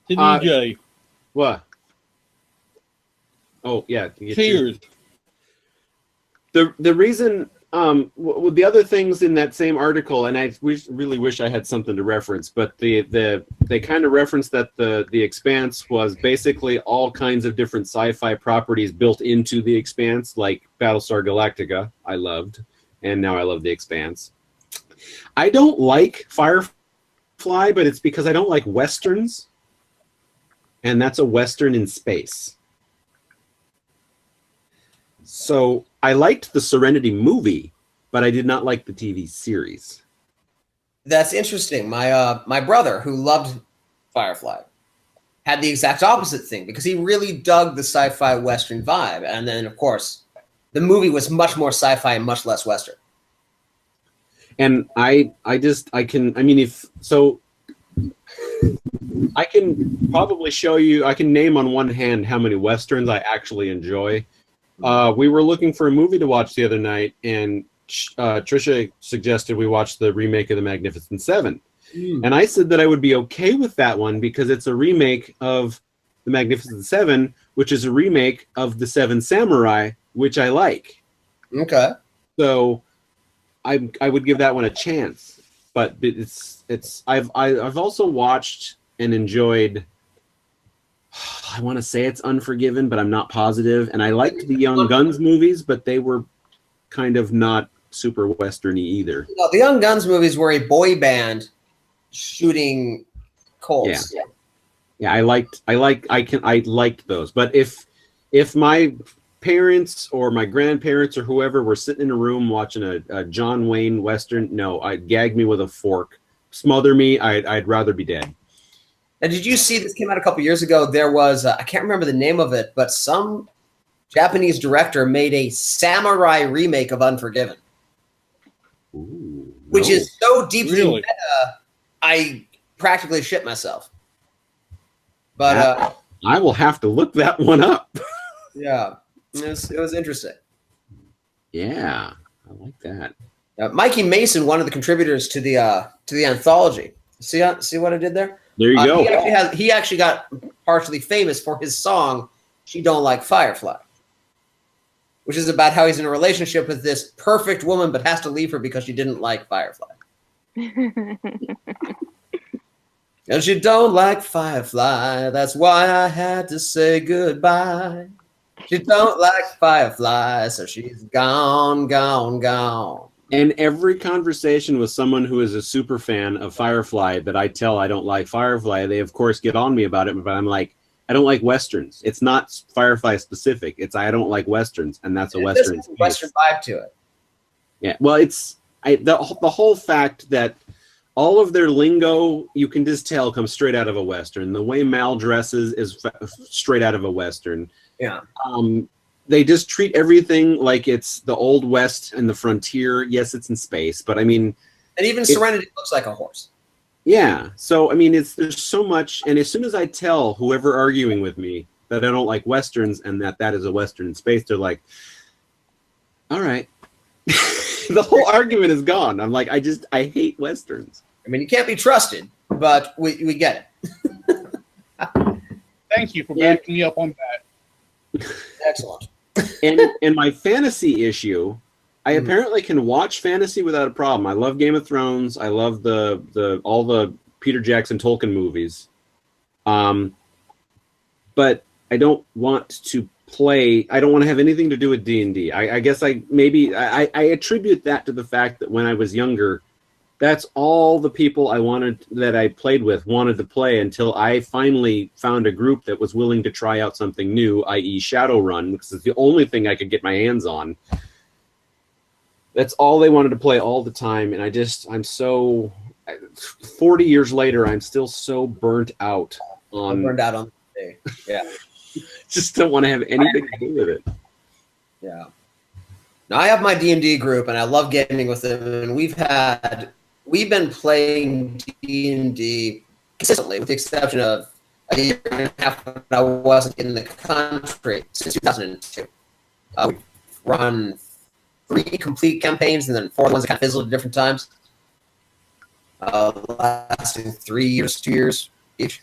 To DJ. What? Oh, yeah. Cheers. The reason... the other things in that same article, and I really wish I had something to reference, but they kind of referenced that the Expanse was basically all kinds of different sci-fi properties built into the Expanse, like Battlestar Galactica, I loved, and now I love the Expanse. I don't like Firefly, but it's because I don't like Westerns, and that's a Western in space. So I liked the Serenity movie, but I did not like the TV series. That's interesting. My brother, who loved Firefly, had the exact opposite thing because he really dug the sci-fi Western vibe. And then, of course, the movie was much more sci-fi and much less Western. And I can probably show you, I can name on one hand how many Westerns I actually enjoy. We were looking for a movie to watch the other night, and Tricia suggested we watch the remake of The Magnificent Seven. And I said that I would be okay with that one because it's a remake of The Magnificent Seven, which is a remake of The Seven Samurai, which I like. Okay. So I would give that one a chance. But I've also watched and enjoyed, I want to say it's Unforgiven, but I'm not positive. And I liked the Young Guns movies, but they were kind of not super Western-y either. No, the Young Guns movies were a boy band shooting Colts. Yeah, I liked those. But if my parents or my grandparents or whoever were sitting in a room watching a John Wayne Western, no, I'd gag me with a fork, smother me. I'd rather be dead. Now, did you see this came out a couple years ago? There was, I can't remember the name of it, but some Japanese director made a samurai remake of Unforgiven. Ooh, which is so deeply Really? meta, I practically shit myself. But I will have to look that one up. yeah, it was interesting. Yeah, I like that. Mikey Mason, one of the contributors to the anthology. See what I did there? There you go. He actually got partially famous for his song "She Don't Like Firefly," which is about how he's in a relationship with this perfect woman, but has to leave her because she didn't like Firefly. And she don't like Firefly, that's why I had to say goodbye. She don't like Firefly, so she's gone, gone, gone. And every conversation with someone who is a super fan of Firefly that I tell I don't like Firefly, they of course get on me about it, but I'm like, I don't like Westerns. It's not Firefly specific. It's I don't like Westerns, and that's a Western. Western vibe to it. Yeah, well, the whole fact that all of their lingo, you can just tell, comes straight out of a Western. The way Mal dresses is straight out of a Western. Yeah. They just treat everything like it's the Old West and the frontier. Yes, it's in space, but I mean... And even Serenity looks like a horse. Yeah. So, I mean, there's so much. And as soon as I tell whoever arguing with me that I don't like Westerns and that is a Western in space, they're like, all right. The whole argument is gone. I'm like, I hate Westerns. I mean, you can't be trusted, but we get it. Thank you for backing me up on that. Excellent. And my fantasy issue, I apparently can watch fantasy without a problem. I love Game of Thrones. I love all the Peter Jackson Tolkien movies. But I don't want to play. I don't want to have anything to do with D&D. I guess I attribute that to the fact that when I was younger, that's all the people that I played with wanted to play until I finally found a group that was willing to try out something new, i.e. Shadowrun, because it's the only thing I could get my hands on. That's all they wanted to play all the time, and I'm so 40 years later, I'm still so burnt out on the day. Yeah. Just don't want to have anything to do with it. Yeah. Now I have my D&D group, and I love gaming with them, and we've been playing D&D consistently, with the exception of a year and a half when I wasn't in the country, since 2002. We've run 3 complete campaigns, and then 4 ones that kind of fizzled at different times. Lasting 3 years, 2 years each.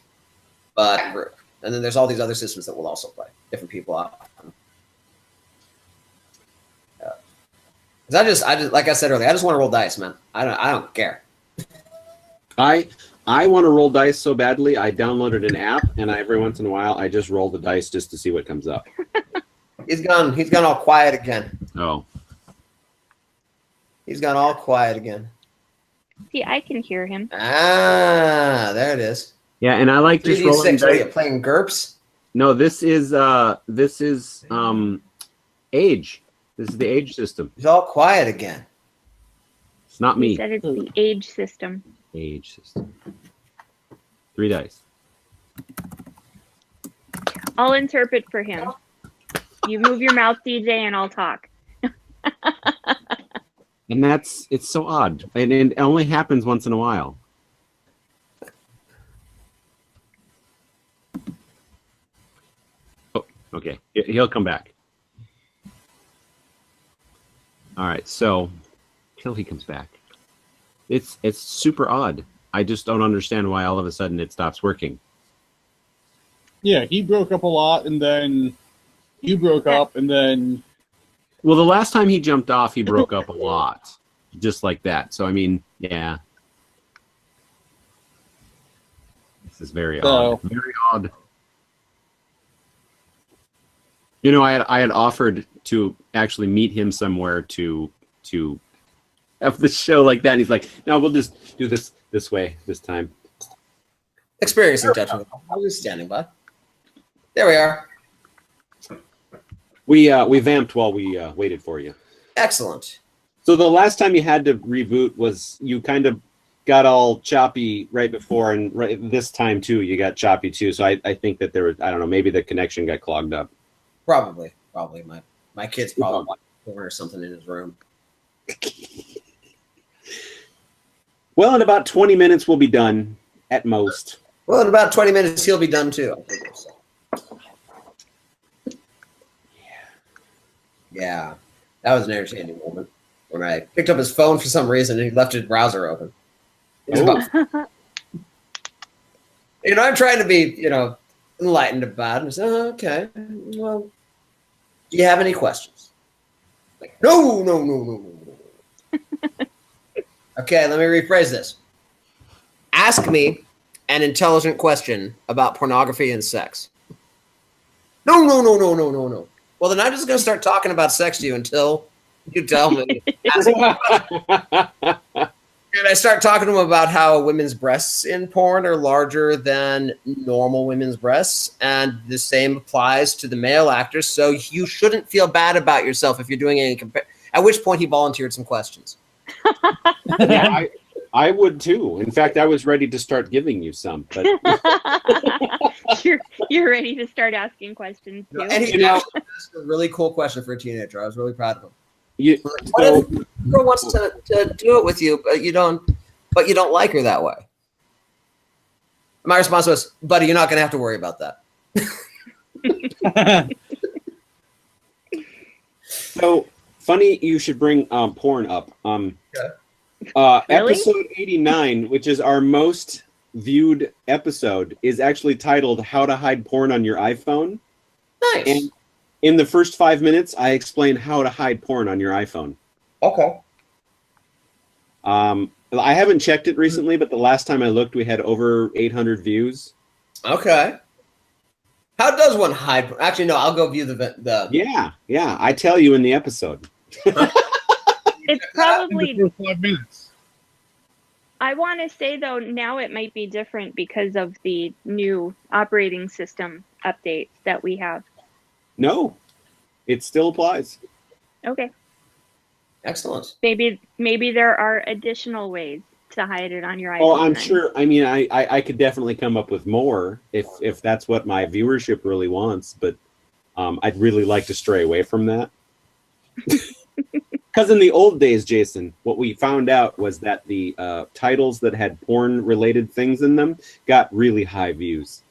And then there's all these other systems that we'll also play. Different people out. I just like I said earlier, I just want to roll dice, man. I don't care. I want to roll dice so badly. I downloaded an app, and every once in a while, I just roll the dice just to see what comes up. He's gone all quiet again. Oh. He's gone all quiet again. See, I can hear him. Ah, there it is. Yeah, and I like just rolling dice. What are you playing GURPS? No, this is age. This is the age system. He's all quiet again. It's not me. He said it's the age system. Age system. 3 dice. I'll interpret for him. You move your mouth, DJ, and I'll talk. And it's so odd. And it only happens once in a while. Oh, okay. He'll come back. All right, so till he comes back. It's super odd. I just don't understand why all of a sudden it stops working. Yeah, he broke up a lot, and then you broke up, and then... Well, the last time he jumped off, he broke up a lot. Just like that. So, I mean, yeah. This is very odd. Very odd. You know, I had offered to actually meet him somewhere to have the show like that. And he's like, no, we'll just do this way this time. Experiencing judgment. I was standing by. There we are. We vamped while we waited for you. Excellent. So the last time you had to reboot was you kind of got all choppy right before, and right this time too you got choppy too. So I think that I don't know, maybe the connection got clogged up. Probably. My kid's probably watching porn or something in his room. Well, in about 20 minutes we'll be done at most. Well, in about 20 minutes he'll be done too. Yeah, that was an entertaining moment when I picked up his phone for some reason and he left his browser open. I'm trying to be, enlightened about it. I said, oh, okay, well, do you have any questions? Like, no. Okay, let me rephrase this. Ask me an intelligent question about pornography and sex. No. Well, then I'm just going to start talking about sex to you until you tell me. And I start talking to him about how women's breasts in porn are larger than normal women's breasts. And the same applies to the male actors. So you shouldn't feel bad about yourself if you're doing any at which point he volunteered some questions. Yeah, I would too. In fact, I was ready to start giving you some, but you're ready to start asking questions too. And he asked a really cool question for a teenager. I was really proud of him. what if a girl wants to do it with you, but you don't like her that way? My response was, buddy, you're not going to have to worry about that. So funny you should bring porn up. Really? Episode 89, which is our most viewed episode, is actually titled How to Hide Porn on Your iPhone. Nice. And in the first 5 minutes, I explain how to hide porn on your iPhone. Okay. I haven't checked it recently, but the last time I looked, we had over 800 views. Okay. How does one hide? Actually, no. I'll go view the. Yeah. I tell you in the episode. It's probably In the first 5 minutes. I want to say, though, now it might be different because of the new operating system updates that we have. No, it still applies. Okay. Excellent. Maybe there are additional ways to hide it on your iPhone. Oh, I'm then. sure. I mean, I could definitely come up with more if that's what my viewership really wants, but I'd really like to stray away from that. Because in the old days, Jason, what we found out was that the titles that had porn-related things in them got really high views.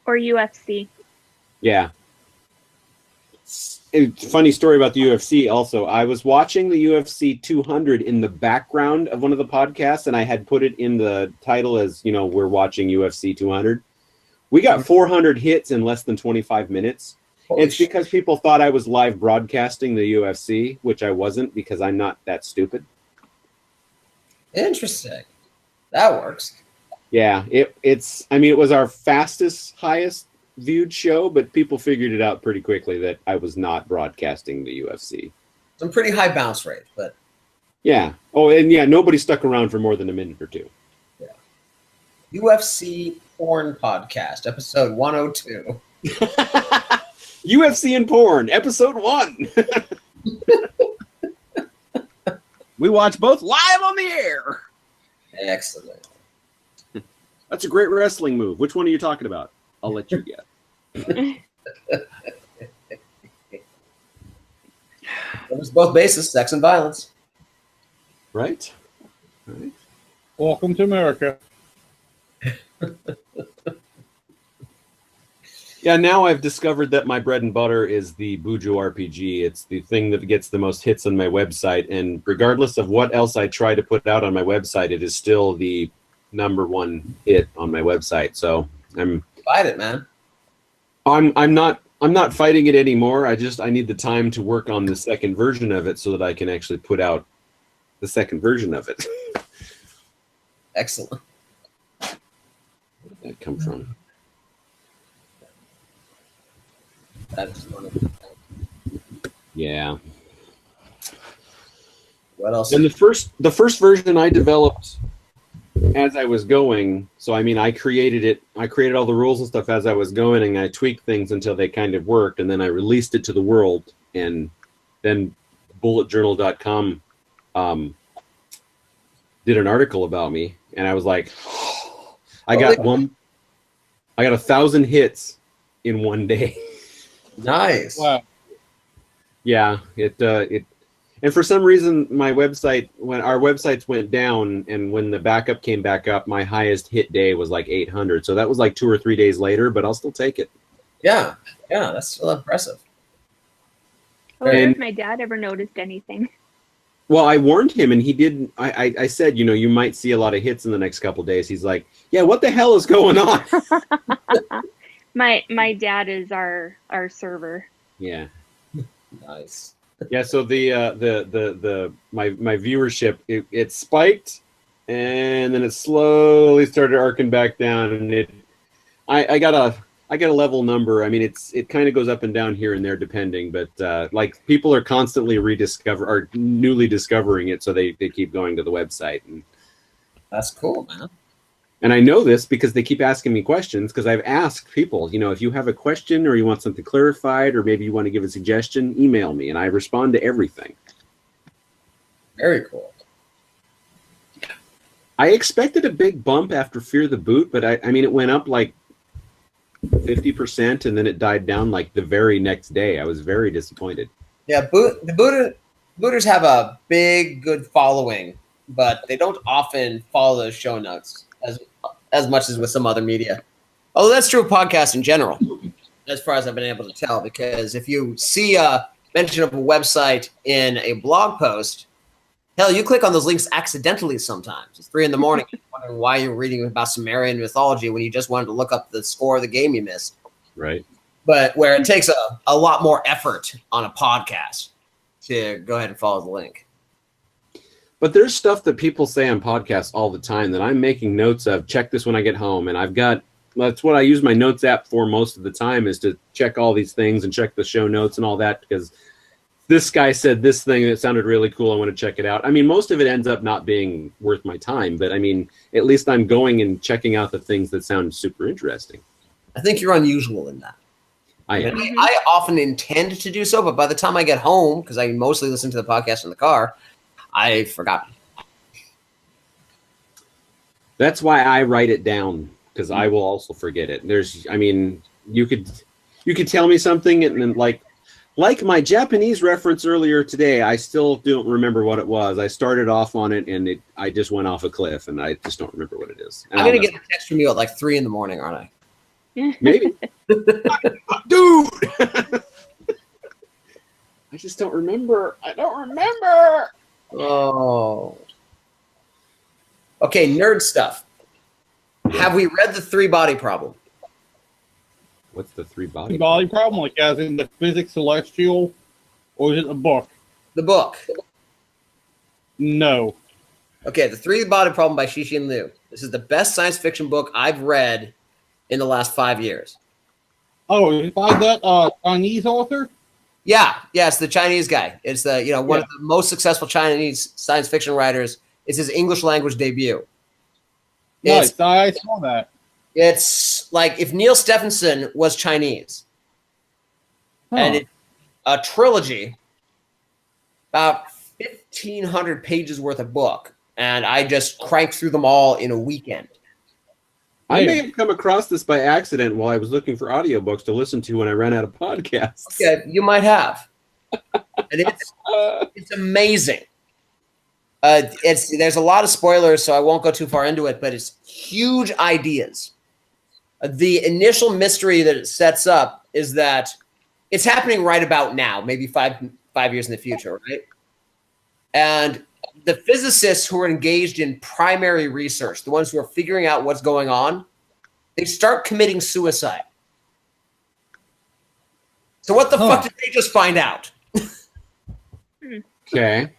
Or UFC. Yeah. Funny story about the UFC also. I was watching the UFC 200 in the background of one of the podcasts, and I had put it in the title as, we're watching UFC 200. We got 400 hits in less than 25 minutes. It's because people thought I was live broadcasting the UFC, which I wasn't because I'm not that stupid. Interesting. That works. Yeah, it was our fastest, highest viewed show, but people figured it out pretty quickly that I was not broadcasting the UFC. Some pretty high bounce rate, but yeah. Oh, and yeah, nobody stuck around for more than a minute or two. Yeah. UFC porn podcast, episode 102. UFC and porn, episode 1. We watch both live on the air. Excellent. That's a great wrestling move. Which one are you talking about? I'll let you get. Covers both bases, sex and violence. Right. Welcome to America. Yeah, now I've discovered that my bread and butter is the Bujo RPG. It's the thing that gets the most hits on my website, and regardless of what else I try to put out on my website, it is still the #1 hit on my website. So Fight it, man. I'm not fighting it anymore. I need the time to work on the second version of it so that I can actually put out the second version of it. Excellent. Where did that come from? That's one of the things. Yeah. What else? And the first version I developed as I was going. So I created all the rules and stuff as I was going, and I tweaked things until they kind of worked, and then I released it to the world, and then bulletjournal.com did an article about me, and I was like, I got 1,000 hits in one day. Nice. Wow. Yeah, and for some reason when our websites went down and when the backup came back up, my highest hit day was like 800. So that was like 2 or 3 days later, but I'll still take it. Yeah, that's still impressive. I wonder if my dad ever noticed anything. Well, I warned him, and he didn't. I said, you might see a lot of hits in the next couple of days. He's like, yeah, what the hell is going on? My dad is our server. Yeah. Nice. Yeah, so my viewership it spiked, and then it slowly started arcing back down, and I got a level number. I mean, it kind of goes up and down here and there depending, but like people are constantly newly discovering it, so they keep going to the website, and That's cool, man. And I know this because they keep asking me questions, because I've asked people, if you have a question or you want something clarified or maybe you want to give a suggestion, email me, and I respond to everything. Very cool. I expected a big bump after Fear the Boot, but I mean, it went up like 50%, and then it died down like the very next day. I was very disappointed. Yeah, the Booters have a big, good following, but they don't often follow those show notes as much as with some other media. Although that's true of podcasts in general, as far as I've been able to tell, because if you see a mention of a website in a blog post, hell, you click on those links accidentally sometimes. It's 3 a.m, wondering why you're reading about Sumerian mythology when you just wanted to look up the score of the game you missed. Right. But where it takes a lot more effort on a podcast to go ahead and follow the link. But there's stuff that people say on podcasts all the time that I'm making notes of. Check this when I get home. And that's what I use my notes app for most of the time, is to check all these things and check the show notes and all that, because this guy said this thing that sounded really cool. I want to check it out. I mean, most of it ends up not being worth my time, but I mean, at least I'm going and checking out the things that sound super interesting. I think you're unusual in that. I often intend to do so, but by the time I get home, because I mostly listen to the podcast in the car, I've forgotten. That's why I write it down, because I will also forget it. You could tell me something, and then like my Japanese reference earlier today, I still don't remember what it was. I started off on it, and I just went off a cliff, and I just don't remember what it is. And I'm going to get a text from you at like 3 a.m, aren't I? Maybe. Dude! I just don't remember. I don't remember. Oh. Okay, nerd stuff. Have we read The Three Body Problem? What's the three body problem? Like as in the physics celestial, or is it the book? The book. No. Okay, The Three Body Problem by Cixin Liu. This is the best science fiction book I've read in the last 5 years. Oh, is it by that Chinese author? Yeah, it's the Chinese guy. It's the one of the most successful Chinese science fiction writers. It's his English language debut. Nice, I saw that. It's like if Neil Stephenson was Chinese. And it's a trilogy, about 1,500 pages worth of book, and I just cranked through them all in a weekend. I may have come across this by accident while I was looking for audiobooks to listen to when I ran out of podcasts. Okay, you might have. And it's amazing. There's a lot of spoilers, so I won't go too far into it, but it's huge ideas. The initial mystery that it sets up is that it's happening right about now, maybe five years in the future, right? And the physicists who are engaged in primary research, the ones who are figuring out what's going on, they start committing suicide. So what the fuck did they just find out? Okay.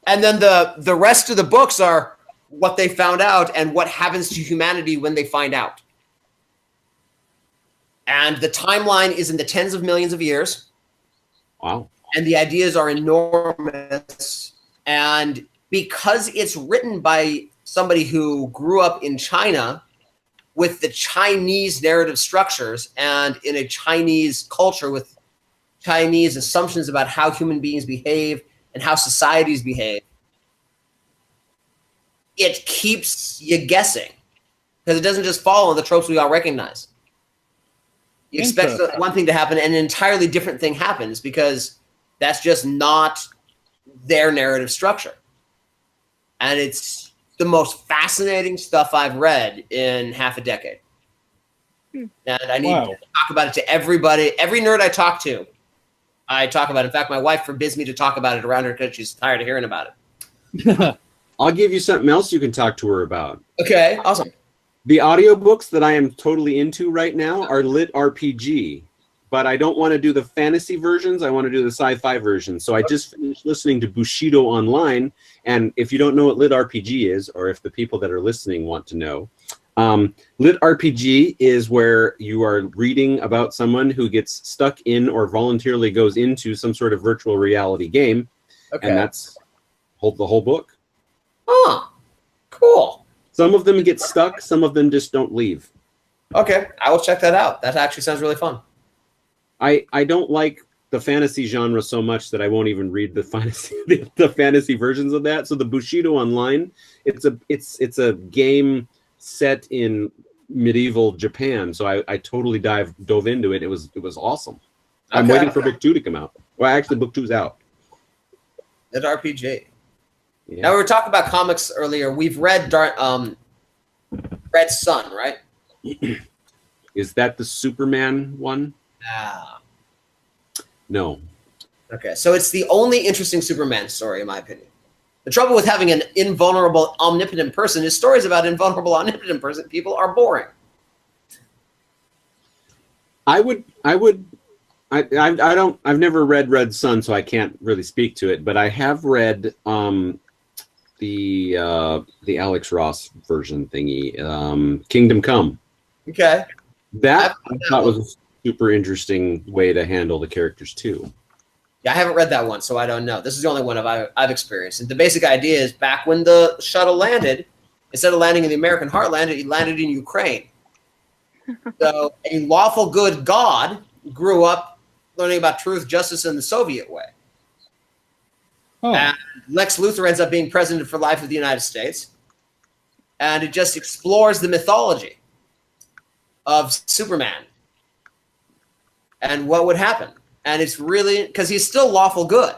And then the rest of the books are what they found out and what happens to humanity when they find out. And the timeline is in the tens of millions of years. Wow. And the ideas are enormous. And because it's written by somebody who grew up in China with the Chinese narrative structures and in a Chinese culture with Chinese assumptions about how human beings behave and how societies behave, it keeps you guessing because it doesn't just follow the tropes we all recognize. You expect one thing to happen and an entirely different thing happens because that's just not their narrative structure. And it's the most fascinating stuff I've read in half a decade. And I need to talk about it to everybody. Every nerd I talk about it. In fact, my wife forbids me to talk about it around her because she's tired of hearing about it. I'll give you something else you can talk to her about. Okay, awesome. The audiobooks that I am totally into right now are Lit RPG, but I don't want to do the fantasy versions. I want to do the sci-fi versions. So I just finished listening to Bushido Online, and if you don't know what Lit RPG is, or if the people that are listening want to know, Lit RPG is where you are reading about someone who gets stuck in or voluntarily goes into some sort of virtual reality game, and that's the whole book. Oh, cool. Some of them get stuck, some of them just don't leave. Okay, I will check that out. That actually sounds really fun. I don't like the fantasy genre so much that I won't even read the fantasy the fantasy versions of that. So the Bushido Online, it's a game set in medieval Japan. So I totally dove into it. It was awesome. I'm waiting for book 2 to come out. Well, actually, book 2's out. At RPG. Yeah. Now we were talking about comics earlier. We've read Red Sun, right? Is that the Superman one? Ah. No. Okay, so it's the only interesting Superman story, in my opinion. The trouble with having an invulnerable, omnipotent person is stories about invulnerable, omnipotent person. People are boring. I've never read Red Sun, so I can't really speak to it, but I have read the Alex Ross version thingy, Kingdom Come. Okay. That I thought was a super interesting way to handle the characters too. Yeah, I haven't read that one, so I don't know. This is the only one I've experienced. And the basic idea is back when the shuttle landed, instead of landing in the American heartland, it landed in Ukraine. So a lawful good god grew up learning about truth, justice, and the Soviet way. Oh. And Lex Luthor ends up being president for life of the United States. And it just explores the mythology of Superman and what would happen. And it's really, because he's still lawful good,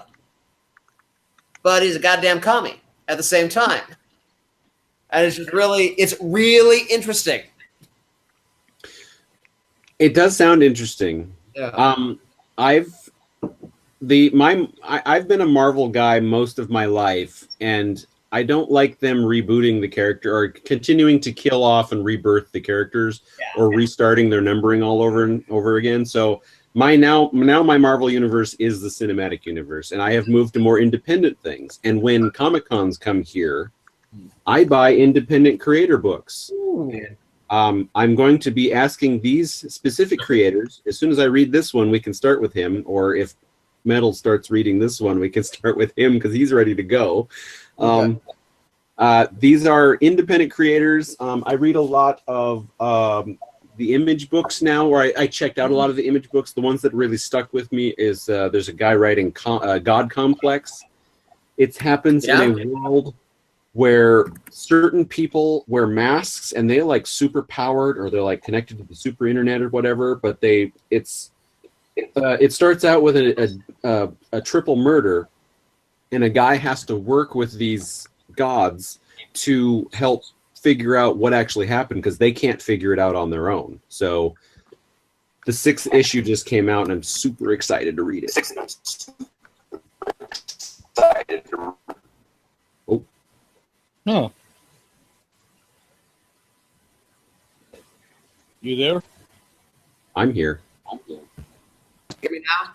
but he's a goddamn commie at the same time. And it's really interesting. It does sound interesting. Yeah. I've been a Marvel guy most of my life, and I don't like them rebooting the character or continuing to kill off and rebirth the characters or restarting their numbering all over and over again. So my Marvel universe is the cinematic universe, and I have moved to more independent things. And when Comic Cons come here, I buy independent creator books. I'm going to be asking these specific creators. As soon as I read this one, we can start with him. Or if Metal starts reading this one, we can start with him because he's ready to go. These are independent creators. I read a lot of the Image books now, where I checked out a lot of the Image books. The ones that really stuck with me is there's a guy writing God Complex. It happens in a world where certain people wear masks and they like super powered or they're like connected to the super internet or whatever, but it starts out with a triple murder, and a guy has to work with these gods to help figure out what actually happened because they can't figure it out on their own. So the 6th issue just came out and I'm super excited to read it. Oh. You there? I'm here. Hear me now?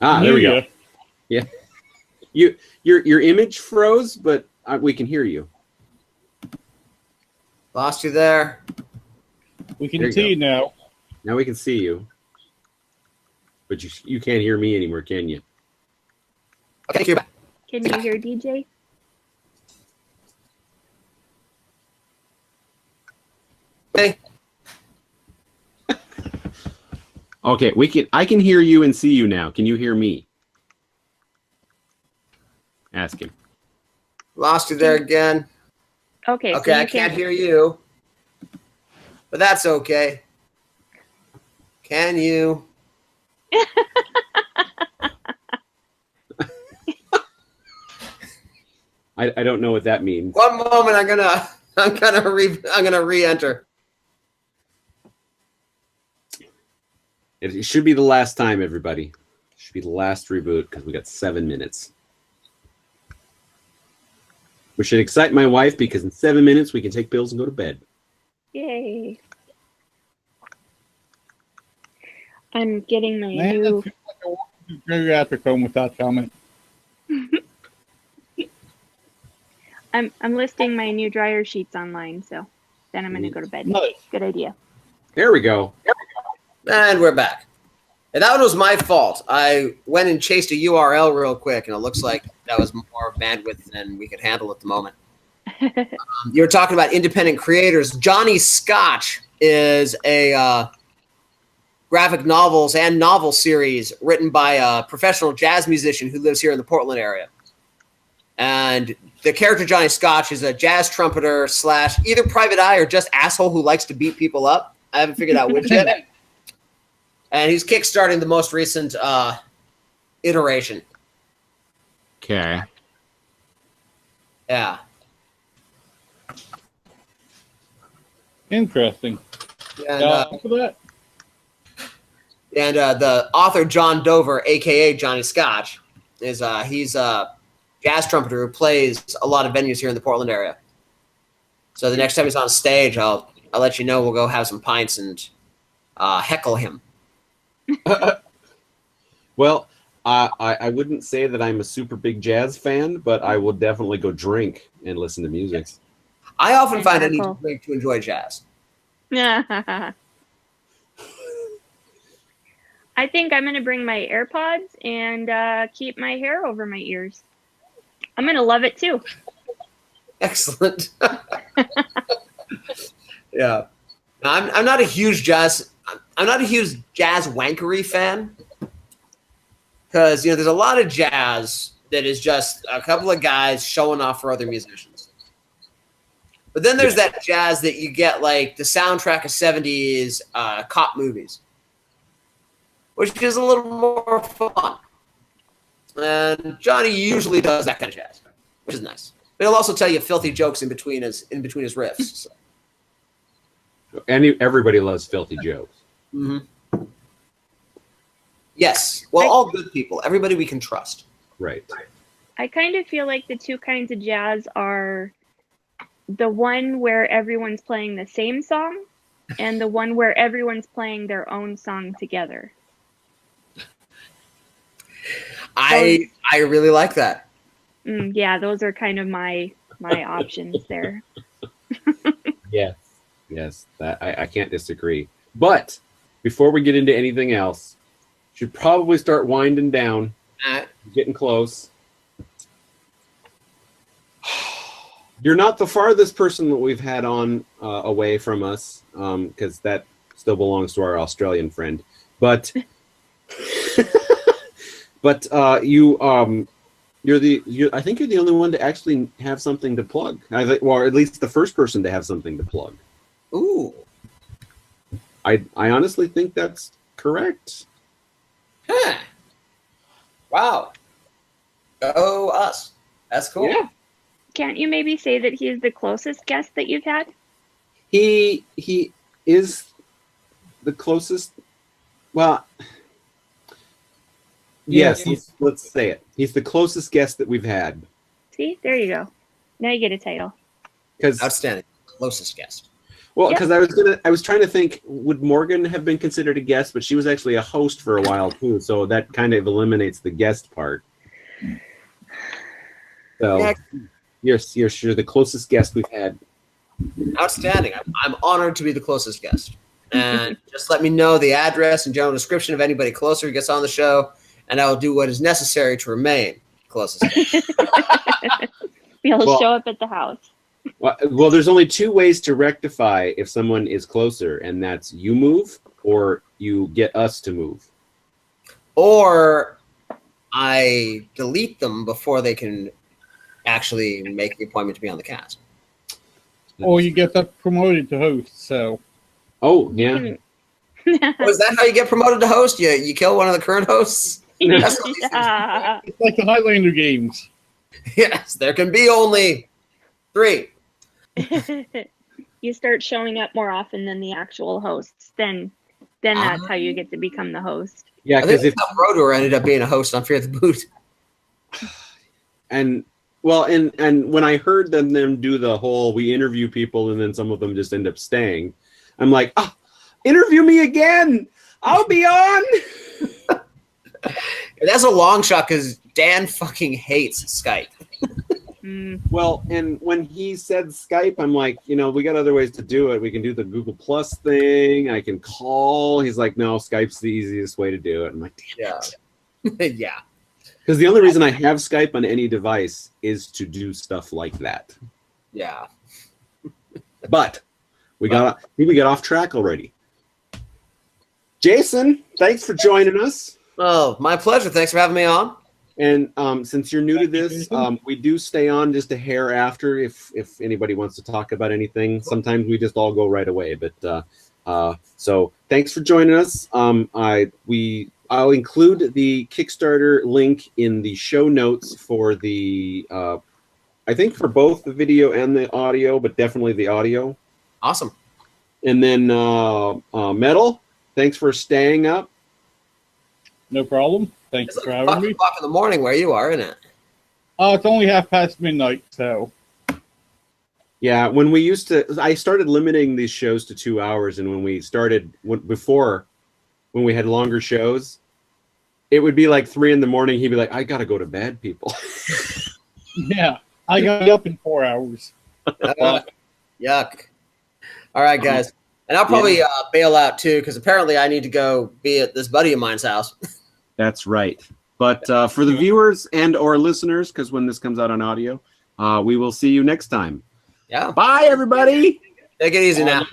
Ah, there we go. Yeah. Your image froze, but we can hear you. Lost you there. We can see you now. Now we can see you. But you can't hear me anymore, can you? Okay, you're back. Can you hear DJ? Okay. Okay, I can hear you and see you now. Can you hear me? Ask him. Lost you there again. Okay. Okay, so I can't hear you. But that's okay. Can you? I don't know what that means. One moment, I'm gonna re-enter. It should be the last time, everybody. It should be the last reboot because we got 7 minutes. We should excite my wife because in 7 minutes we can take pills and go to bed. Yay. I'm getting my Man, new... that feels like I walked through geriatric home with that comment. I'm listing my new dryer sheets online, so then I'm gonna go to bed. Nice. Good idea. There we go. And we're back. And that one was my fault. I went and chased a URL real quick, and it looks like that was more bandwidth than we could handle at the moment. You were talking about independent creators. Johnny Scotch is a graphic novels and novel series written by a professional jazz musician who lives here in the Portland area. And the character Johnny Scotch is a jazz trumpeter / either private eye or just asshole who likes to beat people up. I haven't figured out which yet. And he's kickstarting the most recent iteration. Okay. Yeah. Interesting. And, For that. and the author John Dover, aka Johnny Scotch, is he's a jazz trumpeter who plays a lot of venues here in the Portland area. So the next time he's on stage, I'll let you know. We'll go have some pints and heckle him. Well, I wouldn't say that I'm a super big jazz fan, but I will definitely go drink and listen to music. I often find I need to drink to enjoy jazz. I think I'm going to bring my AirPods and keep my hair over my ears. I'm going to love it too. Excellent. Yeah. I'm not a huge jazz wankery fan, because there's a lot of jazz that is just a couple of guys showing off for other musicians. But then there's that jazz that you get like the soundtrack of 70s cop movies, which is a little more fun. And Johnny usually does that kind of jazz, which is nice. But he'll also tell you filthy jokes in between his riffs. So. Everybody loves filthy jokes. Mm-hmm. Yes. Well, all good people. Everybody we can trust. Right. I kind of feel like the two kinds of jazz are the one where everyone's playing the same song and the one where everyone's playing their own song together. I really like that. Yeah, those are kind of my options there. Yes, that I can't disagree. But before we get into anything else, should probably start winding down. Getting close. You're not the farthest person that we've had on away from us, because that still belongs to our Australian friend. But but you're I think you're the only one to actually have something to plug. Or at least the first person to have something to plug. Ooh. I honestly think that's correct. Huh. Wow. Go us. That's cool. Yeah. Can't you maybe say that he's the closest guest that you've had? He is the closest. Well, yes, let's say it. He's the closest guest that we've had. See, there you go. Now you get a title. Outstanding. Closest guest. Well, because I was trying to think, would Morgan have been considered a guest? But she was actually a host for a while too, so that kind of eliminates the guest part. So, you're the closest guest we've had. Outstanding. I'm honored to be the closest guest. And just let me know the address and general description of anybody closer who gets on the show, and I will do what is necessary to remain closest guest. He'll show up at the house. Well, there's only two ways to rectify if someone is closer, and that's you move or you get us to move. Or I delete them before they can actually make the appointment to be on the cast. Or you get that promoted to host, so. Oh, yeah. Was that how you get promoted to host? You kill one of the current hosts? That's It's like the Highlander games. Yes, there can be only 3. You start showing up more often than the actual hosts, then that's how you get to become the host. Yeah, because if Rotor ended up being a host on Fear the Boot. And when I heard them do the whole we interview people and then some of them just end up staying, I'm like, interview me again. I'll be on. That's a long shot because Dan fucking hates Skype. Well, and when he said Skype, I'm like, we got other ways to do it. We can do the Google Plus thing. I can call. He's like, no, Skype's the easiest way to do it. I'm like, damn it. Yeah. Because the only reason I have Skype on any device is to do stuff like that. Yeah. But we got off track already. Jason, thanks for joining us. Oh, my pleasure. Thanks for having me on. And since you're new to this, we do stay on just a hair after if anybody wants to talk about anything. Sometimes we just all go right away. But so thanks for joining us. I'll include the Kickstarter link in the show notes for the I think for both the video and the audio, but definitely the audio. Awesome. And then Metal, thanks for staying up. No problem. Thanks It's for like having me. 5 o'clock in the morning where you are, isn't it? It's only midnight, so. Yeah, when I started limiting these shows to 2 hours, and when we had longer shows, it would be like 3 a.m. He'd be like, "I gotta go to bed, people." Yeah, I got to be up in 4 hours. Yuck. All right, guys. And I'll probably bail out, too, because apparently I need to go be at this buddy of mine's house. That's right. But for the viewers and or listeners, because when this comes out on audio, we will see you next time. Yeah. Bye, everybody. Take it easy now.